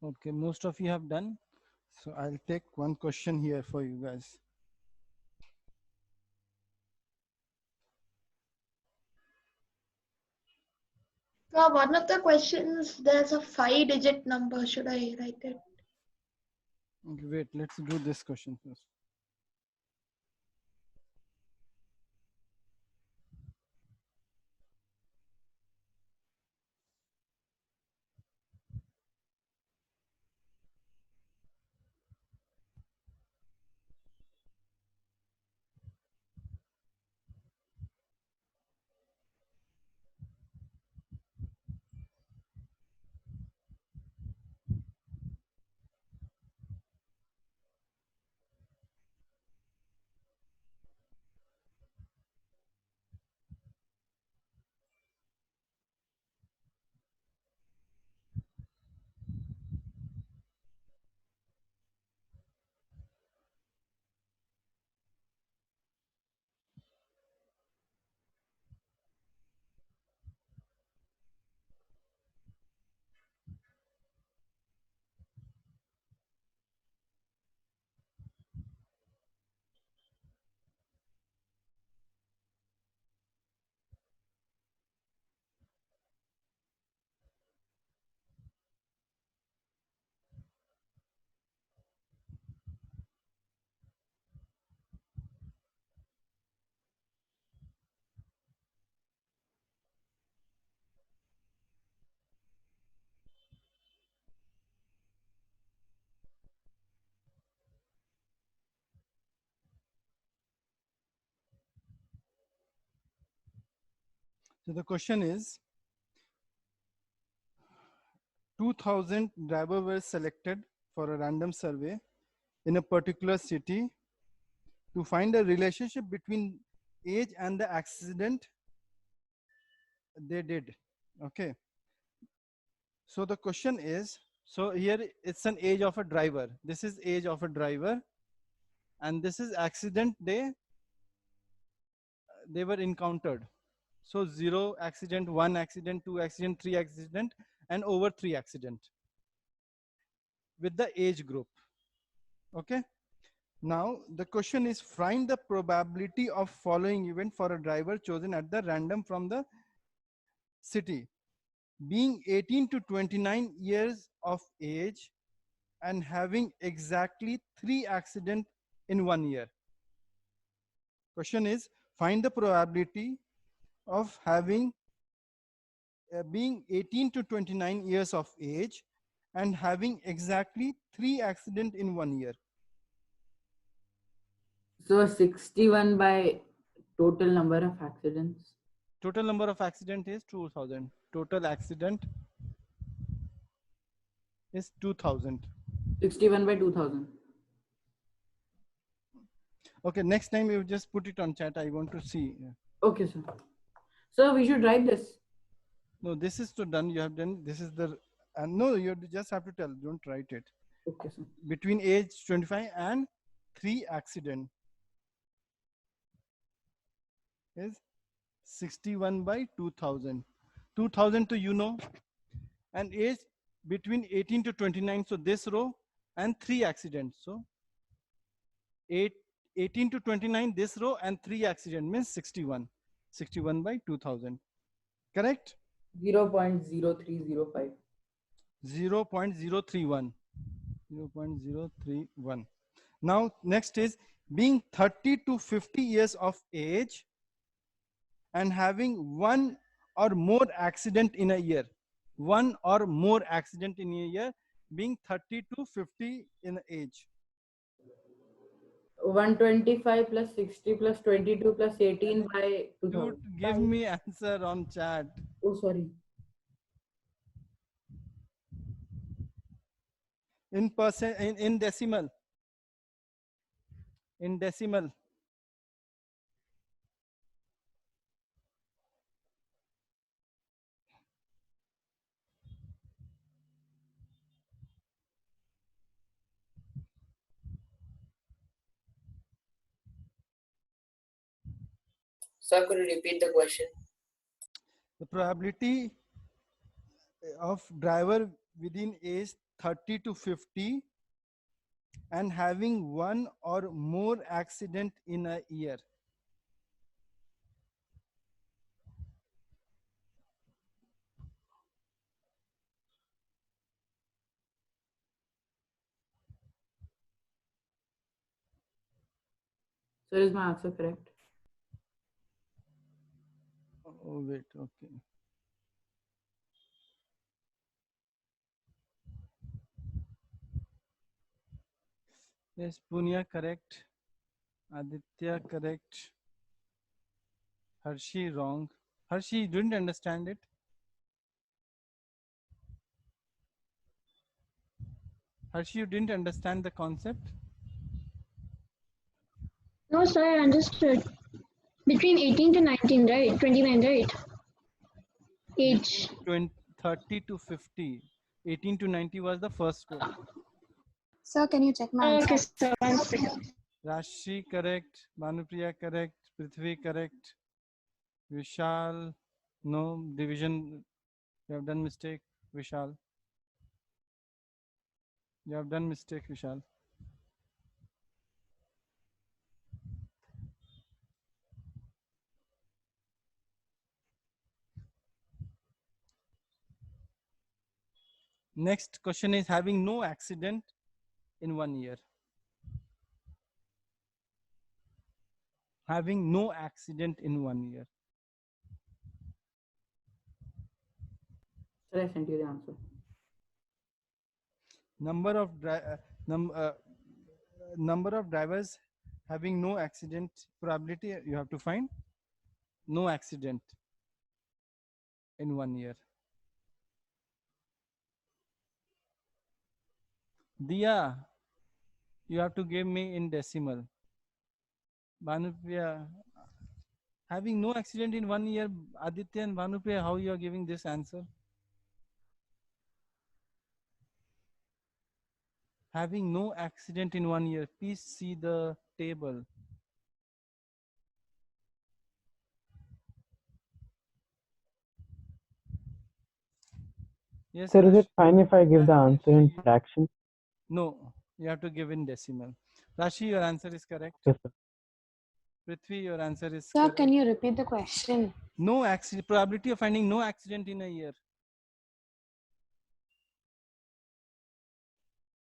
[SPEAKER 1] Okay, most of you have done. So I'll take one question here for you guys.
[SPEAKER 4] So one of the questions, there's a 5-digit number. Should I write it?
[SPEAKER 1] Okay, wait, let's do this question first. So the question is, 2000 drivers were selected for a random survey in a particular city to find a relationship between age and the accident they did. Okay. So the question is, so here it's an age of a driver. This is age of a driver, and this is accident they were encountered. So 0 accident, 1 accident, 2 accident, 3 accident, and over 3 accident with the age group. Okay. Now the question is, find the probability of following event for a driver chosen at the random from the city, being 18 to 29 years of age and having exactly 3 accidents in 1 year. Question is, find the probability of having being 18 to 29 years of age and having exactly 3 accidents in 1 year.
[SPEAKER 2] So 61 by total number of accidents.
[SPEAKER 1] Total number of accident is 2000. Total accident is 2000.
[SPEAKER 2] 61 by 2000.
[SPEAKER 1] Okay, next time you just put it on chat. I want to see.
[SPEAKER 2] Okay, sir. So we should write this.
[SPEAKER 1] No, this is to done. You have done. This is the. And no, you just have to tell. Don't write it.
[SPEAKER 2] Okay, sir.
[SPEAKER 1] Between age 25 and 3 accident is 61 by 2000. 2000 to you know, and age between 18 to 29. So this row and 3 accidents. So 18 to 29 this row and 3 accident means 61. 61 by 2000. Correct?
[SPEAKER 2] 0.0305.
[SPEAKER 1] 0.031. 0.031. Now next is being 30 to 50 years of age and having one or more accident in a year. One or more accident in a year, being 30 to 50 in age.
[SPEAKER 2] 125 plus 60 plus 22 plus 18 by 2000.
[SPEAKER 1] Dude, give me answer on chat.
[SPEAKER 2] Oh, sorry.
[SPEAKER 1] In percent, in decimal. In decimal.
[SPEAKER 9] Sir, could you repeat the question?
[SPEAKER 1] The probability of driver within age 30 to 50 and having one or more accident in a year.
[SPEAKER 2] Sir, is my answer correct?
[SPEAKER 1] Oh, wait, okay. Yes, Punya correct. Aditya correct. Harshi wrong. Harshi didn't understand it. Harshi, you didn't understand the concept?
[SPEAKER 4] No, sir, I understood. Between 18 to 19, right? 29, right? Age.
[SPEAKER 1] 30 to 50. 18 to 90 was the first row.
[SPEAKER 5] Sir, can you check my
[SPEAKER 4] Okay,
[SPEAKER 5] answer?
[SPEAKER 4] sir. One second.
[SPEAKER 1] Rashi correct. Bhanupriya correct. Prithvi correct. Vishal, no division. You have done mistake, Vishal. You have done mistake, Vishal. Next question is having no accident in 1 year. Having no accident in 1 year.
[SPEAKER 2] Sir, I sent you the answer.
[SPEAKER 1] Number of drivers having no accident probability you have to find. No accident in 1 year. Diya, you have to give me in decimal. Bhanupriya, having no accident in 1 year, Aditya and Bhanupriya, how you are giving this answer? Having no accident in 1 year, please see the table. Yes,
[SPEAKER 7] Sir, is
[SPEAKER 1] Harsh?
[SPEAKER 7] it fine if I give the answer in fraction?
[SPEAKER 1] No, you have to give in decimal. Rashi, your answer is correct.
[SPEAKER 7] Yes, sir.
[SPEAKER 1] Prithvi, your answer is
[SPEAKER 5] Sir,
[SPEAKER 1] correct.
[SPEAKER 5] can you repeat the question?
[SPEAKER 1] No accident, probability of finding no accident in a year.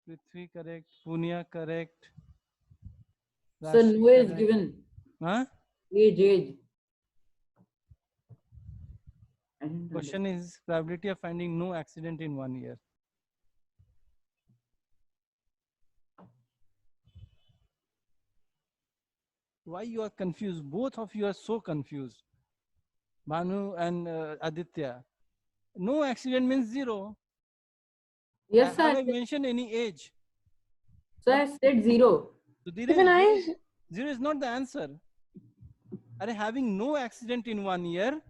[SPEAKER 1] Prithvi correct, Punya correct.
[SPEAKER 2] Sir,
[SPEAKER 1] Rashi
[SPEAKER 2] no is
[SPEAKER 1] correct.
[SPEAKER 2] given.
[SPEAKER 1] Huh?
[SPEAKER 2] Age. I didn't
[SPEAKER 1] Question is probability of finding no accident in 1 year. Why you are confused? Both of you are so confused. Bhanu and Aditya. No accident means 0.
[SPEAKER 2] Yes, sir.
[SPEAKER 1] Have I mentioned any age?
[SPEAKER 2] Sir, I said 0.
[SPEAKER 1] So
[SPEAKER 5] Even I.
[SPEAKER 1] 0 is not the answer. Are having no accident in 1 year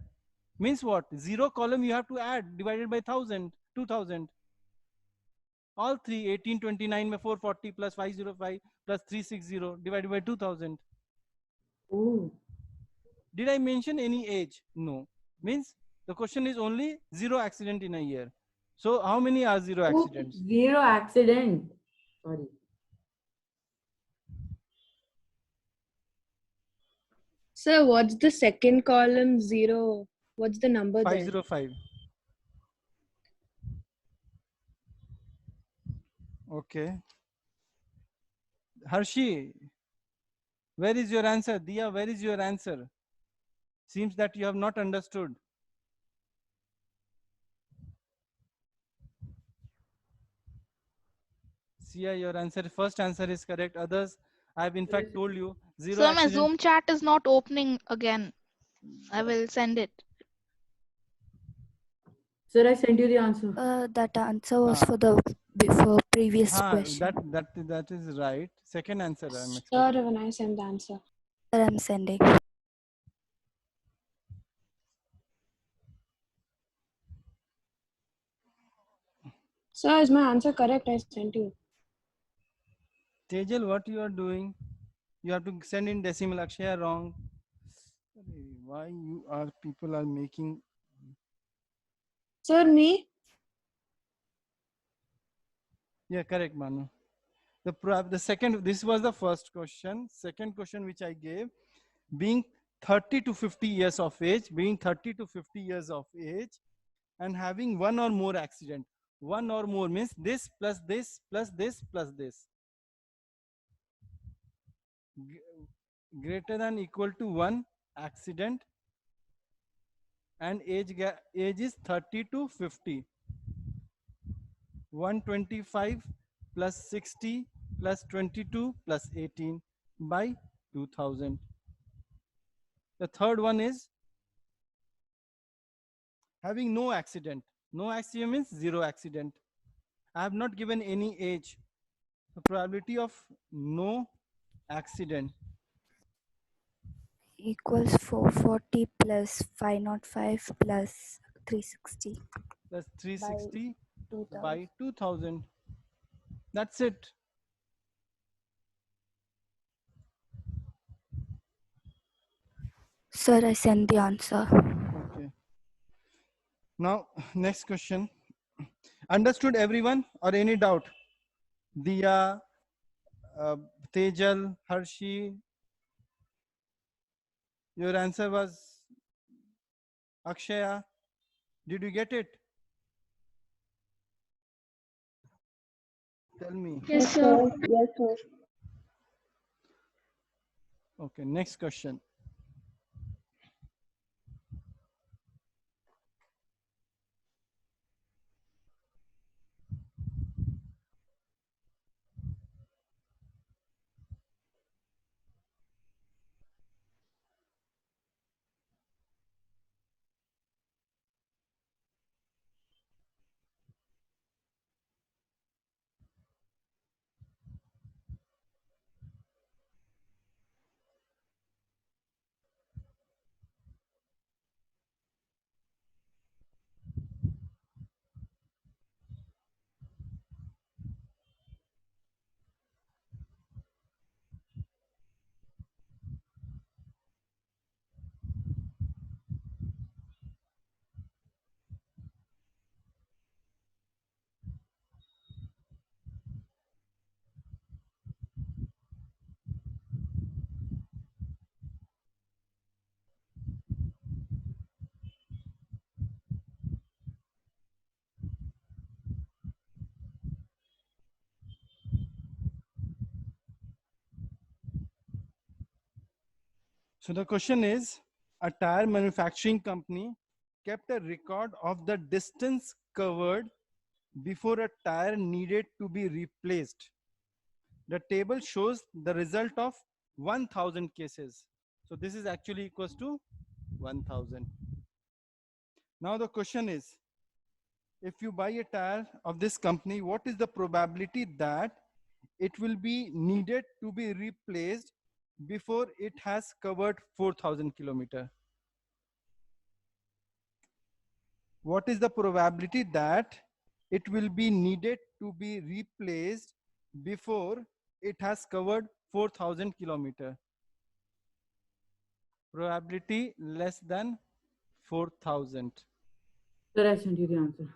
[SPEAKER 1] Means what? 0 column you have to add, divided by 1000, 2000. All three, 1829 by 440 plus 505 plus 360 divided by 2000.
[SPEAKER 2] Oh.
[SPEAKER 1] Did I mention any age? No. Means the question is only 0 accident in a year. So how many are 0 accidents?
[SPEAKER 2] 0 accident. Sorry.
[SPEAKER 5] Sir, what's the second column? 0. What's the number there?
[SPEAKER 1] 505. Okay. Harshi, where is your answer? Dia, where is your answer? Seems that you have not understood. Sia, your answer, first answer is correct. Others, I have in fact told you 0
[SPEAKER 12] Sir, my
[SPEAKER 1] accident.
[SPEAKER 12] Zoom chat is not opening again. I will send it.
[SPEAKER 2] Sir, I sent you the answer.
[SPEAKER 13] That answer was for the before previous question.
[SPEAKER 1] That is right. Second answer I'm
[SPEAKER 5] Sir,
[SPEAKER 1] expecting.
[SPEAKER 5] when I send the answer.
[SPEAKER 13] Sir, I'm sending.
[SPEAKER 5] Sir, is my answer correct? I sent you.
[SPEAKER 1] Tejal, what you are doing? You have to send in decimal. Akshaya wrong. Why people are making?
[SPEAKER 5] Sir, me?
[SPEAKER 1] Yeah, correct, Manu. The second, this was the first question. Second question which I gave, being 30 to 50 years of age, and having one or more accident. One or more means this plus this plus this plus this. Greater than equal to 1 accident, and age is 30 to 50. 125 plus 60 plus 22 plus 18 by 2000. The third one is having no accident. No accident means 0 accident. I have not given any age. The probability of no accident
[SPEAKER 13] Equals 440 plus 505 plus 360.
[SPEAKER 1] plus 360
[SPEAKER 13] 2000.
[SPEAKER 1] by 2000. That's it.
[SPEAKER 13] Sir, I sent the answer.
[SPEAKER 1] Okay. Now, next question. Understood everyone or any doubt? Dia, Tejal, Harshi, your answer was Akshaya. Did you get it? Tell me.
[SPEAKER 4] Yes, sir.
[SPEAKER 5] Yes, sir.
[SPEAKER 1] Okay, next question. So the question is, a tire manufacturing company kept a record of the distance covered before a tire needed to be replaced. The table shows the result of 1000 cases. So this is actually equals to 1000. Now the question is, if you buy a tire of this company, what is the probability that it will be needed to be replaced before it has covered 4000 kilometers? what is the probability that it will be needed to be replaced before it has covered 4,000 kilometer? Probability less than 4,000.
[SPEAKER 2] Sir, I sent you the answer.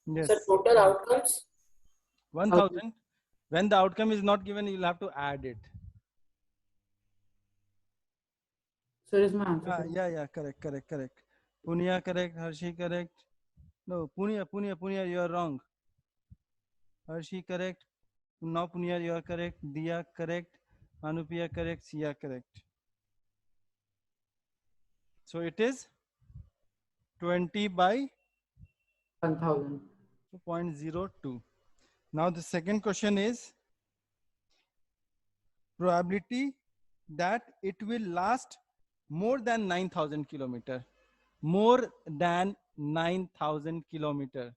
[SPEAKER 1] Yes.
[SPEAKER 9] Sir, total outcomes?
[SPEAKER 1] 1,000. When the outcome is not given, you'll have to add it.
[SPEAKER 2] Sir, is my answer.
[SPEAKER 1] Yeah, correct. Punya correct, Harshi correct. No, Punya, you are wrong. Harshi correct. Now Punya, you are correct. Diya correct. Anupriya correct. Sia correct. So it is 20 by
[SPEAKER 2] 1,000.
[SPEAKER 1] 0.02. Now the second question is probability that it will last more than 9,000 kilometer. More than 9,000 kilometer.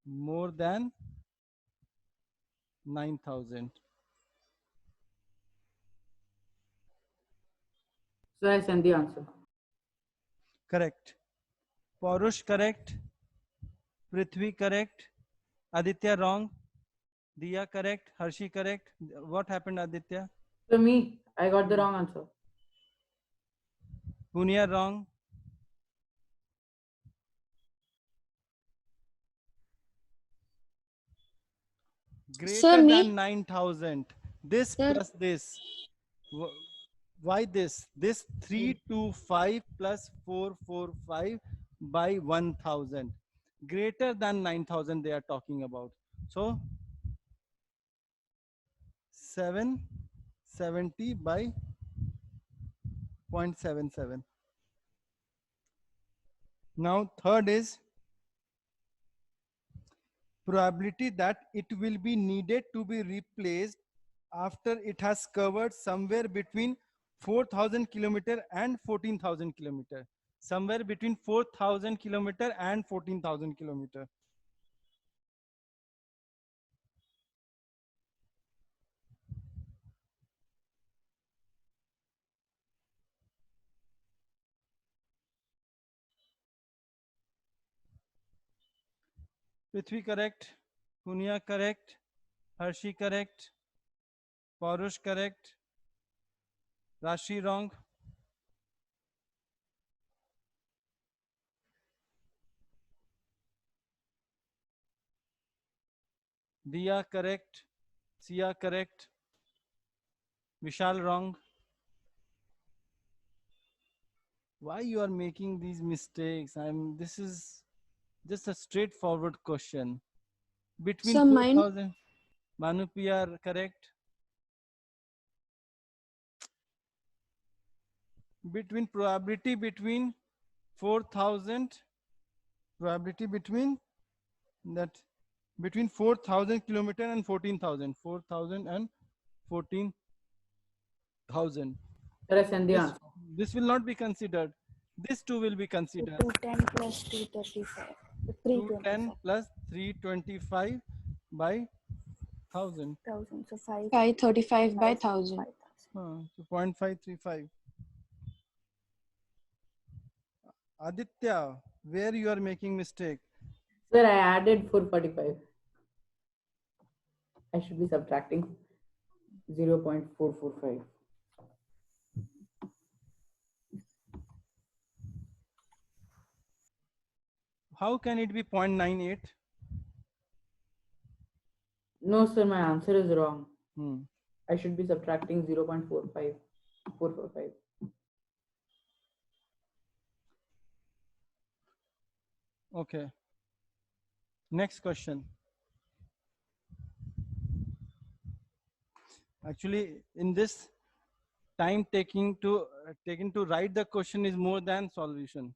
[SPEAKER 1] More than 9,000.
[SPEAKER 2] So I sent the answer.
[SPEAKER 1] Correct. Parush correct. Prithvi correct. Aditya wrong. Diya correct. Harshi correct. What happened, Aditya?
[SPEAKER 2] So me, I got the wrong answer.
[SPEAKER 1] Punya wrong. Greater than 9,000. This plus this. Why this? This 325 plus 445 by 1,000. Greater than 9,000 they are talking about. So 770 by 0.77. Now third is probability that it will be needed to be replaced after it has covered somewhere between 4,000 kilometer and 14,000 kilometer. Somewhere between 4,000 kilometer and 14,000 kilometer. Prithvi correct, Punya correct, Harshi correct, Parush correct, Rashi wrong. Diya correct, Sia correct, Vishal wrong. Why you are making these mistakes? This is just a straightforward question. Between
[SPEAKER 5] So mine-
[SPEAKER 1] 4,000, Manupriya correct. Between probability between 4,000, probability between that between 4,000 kilometer and 14,000, 4,000 and 14,000.
[SPEAKER 2] Sir, I sent the answer.
[SPEAKER 1] This will not be considered. This two will be considered.
[SPEAKER 13] 210 plus 235.
[SPEAKER 1] 210 plus 325 by 1,000.
[SPEAKER 13] 1,000. So
[SPEAKER 5] 535 by 1,000.
[SPEAKER 1] So 0.535. Aditya, where you are making mistake?
[SPEAKER 2] Sir, I added 445. I should be subtracting 0.445.
[SPEAKER 1] How can it be 0.98?
[SPEAKER 2] No, sir, my answer is wrong.
[SPEAKER 1] Hmm.
[SPEAKER 2] I should be subtracting 0.445.
[SPEAKER 1] Okay. Next question. Actually, in this time taken to write the question is more than solution.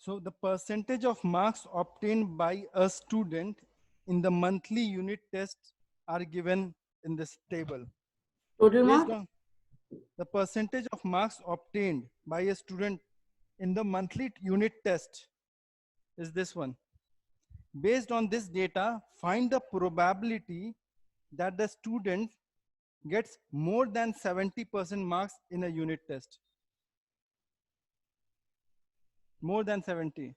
[SPEAKER 1] So the percentage of marks obtained by a student in the monthly unit tests are given in this table.
[SPEAKER 2] Total
[SPEAKER 1] Based
[SPEAKER 2] mark?
[SPEAKER 1] on the percentage of marks obtained by a student in the monthly unit test is this one. Based on this data, find the probability that the student gets more than 70% marks in a unit test. More than 70.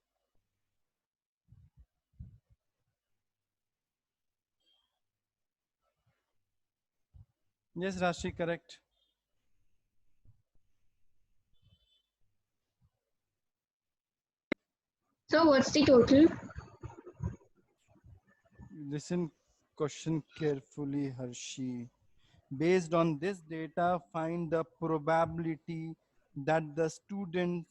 [SPEAKER 1] Yes, Rashi, correct.
[SPEAKER 4] So what's the total?
[SPEAKER 1] Listen question carefully, Harshi. Based on this data, find the probability that the student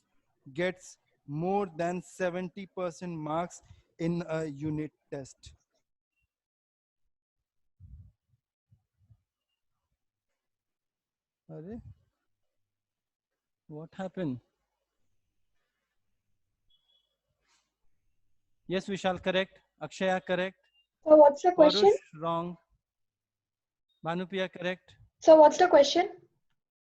[SPEAKER 1] gets more than 70% marks in a unit test. Are what happened? Yes, Vishal, correct. Akshaya, correct.
[SPEAKER 4] So what's the question?
[SPEAKER 1] Parush, wrong. Bhanupriya, correct.
[SPEAKER 4] So what's the question?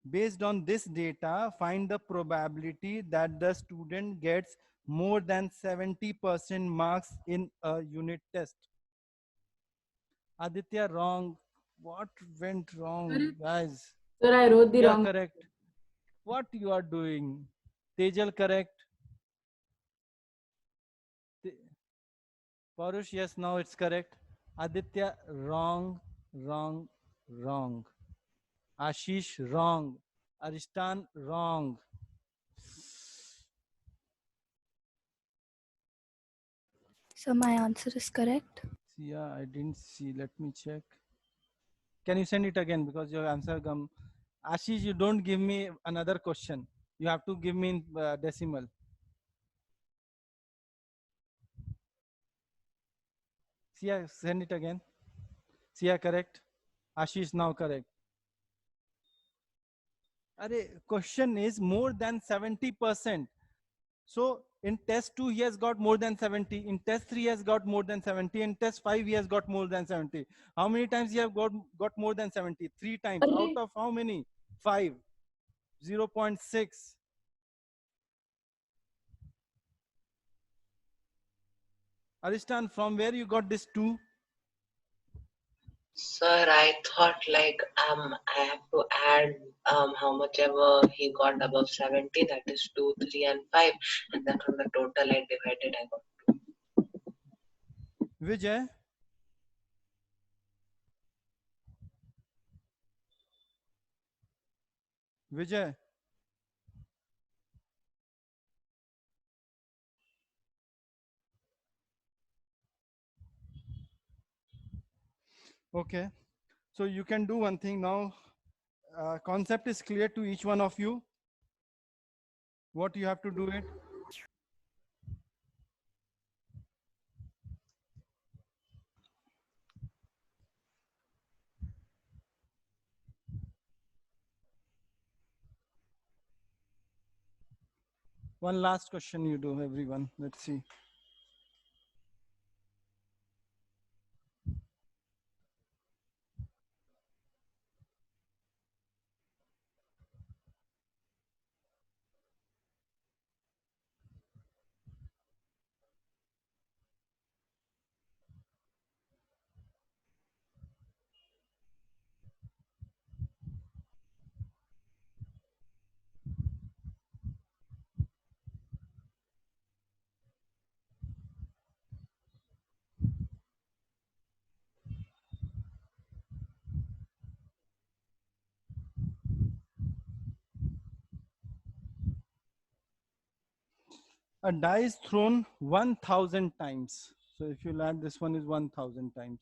[SPEAKER 1] Based on this data, find the probability that the student gets more than 70% marks in a unit test. Aditya, wrong. What went wrong, guys?
[SPEAKER 2] Sir, I wrote the
[SPEAKER 1] Yeah,
[SPEAKER 2] wrong.
[SPEAKER 1] correct. What you are doing? Tejal, correct. Parush, yes, now it's correct. Aditya, wrong, wrong, wrong. Ashish, wrong. Aristan, wrong.
[SPEAKER 13] So my answer is correct.
[SPEAKER 1] Yeah, I didn't see. Let me check. Can you send it again because your answer come? Ashish, you don't give me another question. You have to give me in decimal. Sia, send it again. Sia, correct. Ashish, now correct. Question is more than 70%. So in test 2, he has got more than 70. In test 3, he has got more than 70. In test 5, he has got more than 70. How many times he have got more than 70? 3 times. Out of how many? 5. 0.6. Aristan, from where you got this 2?
[SPEAKER 10] Sir, I thought like I have to add how much ever he got above 70, that is 2, 3 and 5, and then from the total I divided, I got
[SPEAKER 1] Vijay? Vijay? Okay. So you can do one thing now. Concept is clear to each one of you. What you have to do it. One last question you do, everyone. Let's see. A die is thrown 1,000 times. So if you land, this one is 1,000 times.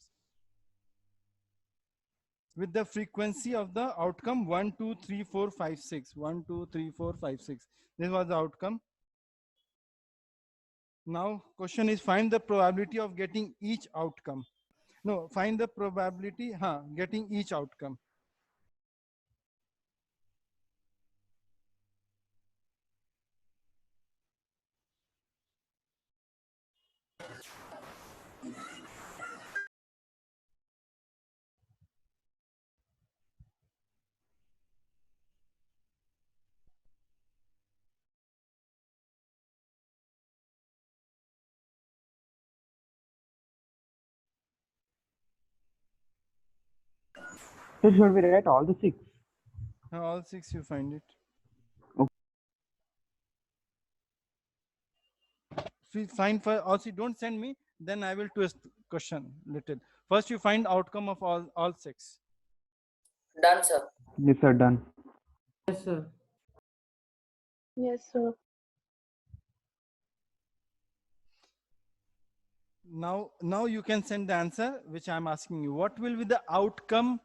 [SPEAKER 1] With the frequency of the outcome 1, 2, 3, 4, 5, 6. 1, 2, 3, 4, 5, 6. This was the outcome. Now question is find the probability of getting each outcome. No, find the probability getting each outcome.
[SPEAKER 7] So should we write all the 6?
[SPEAKER 1] All 6 you find it. If you find for also don't send me, then I will twist question little. First you find outcome of all 6.
[SPEAKER 9] Done, sir.
[SPEAKER 7] Yes, sir. Done.
[SPEAKER 2] Yes, sir.
[SPEAKER 3] Yes, sir.
[SPEAKER 1] Now you can send the answer which I'm asking you. What will be the outcome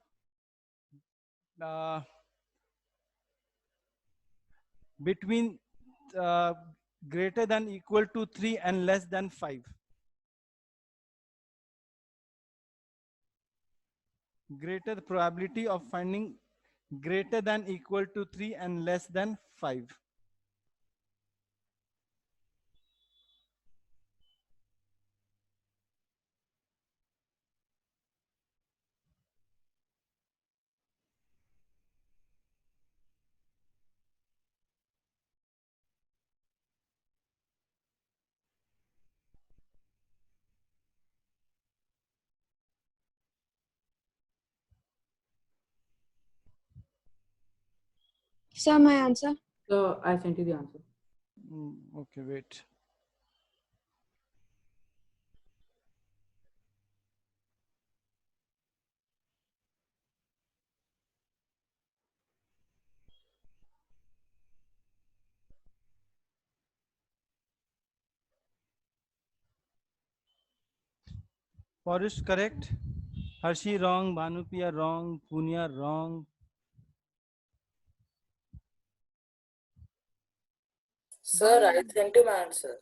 [SPEAKER 1] between greater than equal to 3 and less than 5? Greater probability of finding greater than equal to 3 and less than 5.
[SPEAKER 5] Sir, my answer.
[SPEAKER 2] So I sent you the answer.
[SPEAKER 1] Okay, wait. Parish correct. Harshi wrong. Bhanupriya wrong. Punya wrong.
[SPEAKER 9] Sir, I sent him answer.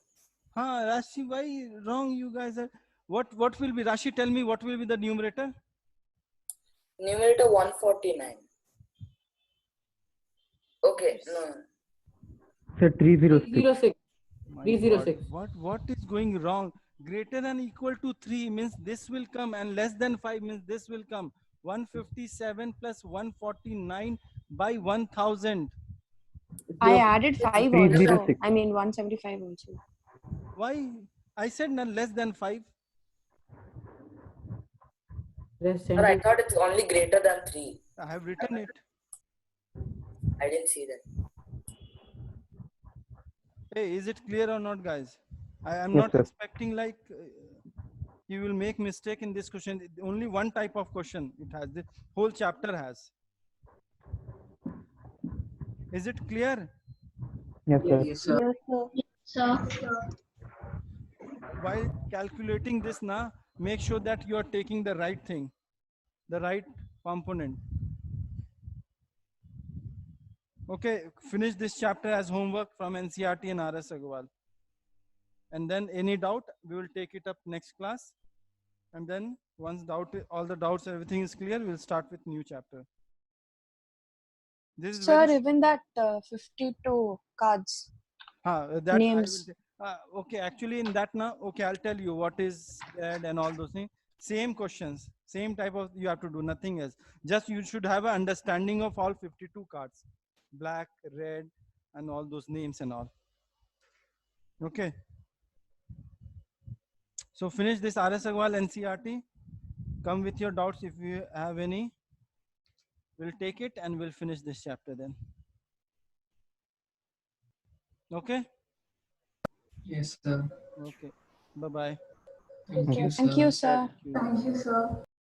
[SPEAKER 1] Rashi, why wrong you guys are? What will be, Rashi, tell me what will be the numerator?
[SPEAKER 9] Numerator 149. Okay, no.
[SPEAKER 7] Sir, 306.
[SPEAKER 2] 306.
[SPEAKER 1] My
[SPEAKER 2] 306.
[SPEAKER 1] God, what is going wrong? Greater than equal to 3 means this will come, and less than 5 means this will come. 157 plus 149 by 1000.
[SPEAKER 5] I added 5 also.
[SPEAKER 7] 306.
[SPEAKER 5] I mean 175 also.
[SPEAKER 1] Why? I said none less than 5.
[SPEAKER 9] Sir, I thought it's only greater than 3.
[SPEAKER 1] I have written it.
[SPEAKER 9] I didn't see that.
[SPEAKER 1] Hey, is it clear or not, guys? I am
[SPEAKER 7] Yes,
[SPEAKER 1] not
[SPEAKER 7] sir.
[SPEAKER 1] expecting like you will make mistake in this question. Only one type of question it has. The whole chapter has. Is it clear?
[SPEAKER 7] Yes, sir.
[SPEAKER 8] Yes, sir.
[SPEAKER 4] Yes, sir.
[SPEAKER 1] While calculating this now, make sure that you are taking the right thing, the right component. Okay, finish this chapter as homework from NCERT and RS Agrawal. And then any doubt, we will take it up next class. And then once all the doubts, everything is clear, we'll start with new chapter. This is
[SPEAKER 5] Sir,
[SPEAKER 1] very
[SPEAKER 5] even that 52 cards.
[SPEAKER 1] that
[SPEAKER 5] Names.
[SPEAKER 1] I will okay, actually in that now, okay, I'll tell you what is that and all those things. Same questions, same type of you have to do, nothing else. Just you should have an understanding of all 52 cards. Black, red, and all those names and all. Okay. So finish this RS Agrawal NCERT. Come with your doubts if you have any. We'll take it and we'll finish this chapter then. Okay?
[SPEAKER 8] Yes, sir.
[SPEAKER 1] Okay. Bye-bye.
[SPEAKER 8] Thank you, sir.
[SPEAKER 5] Thank you, sir.
[SPEAKER 4] Thank you, sir.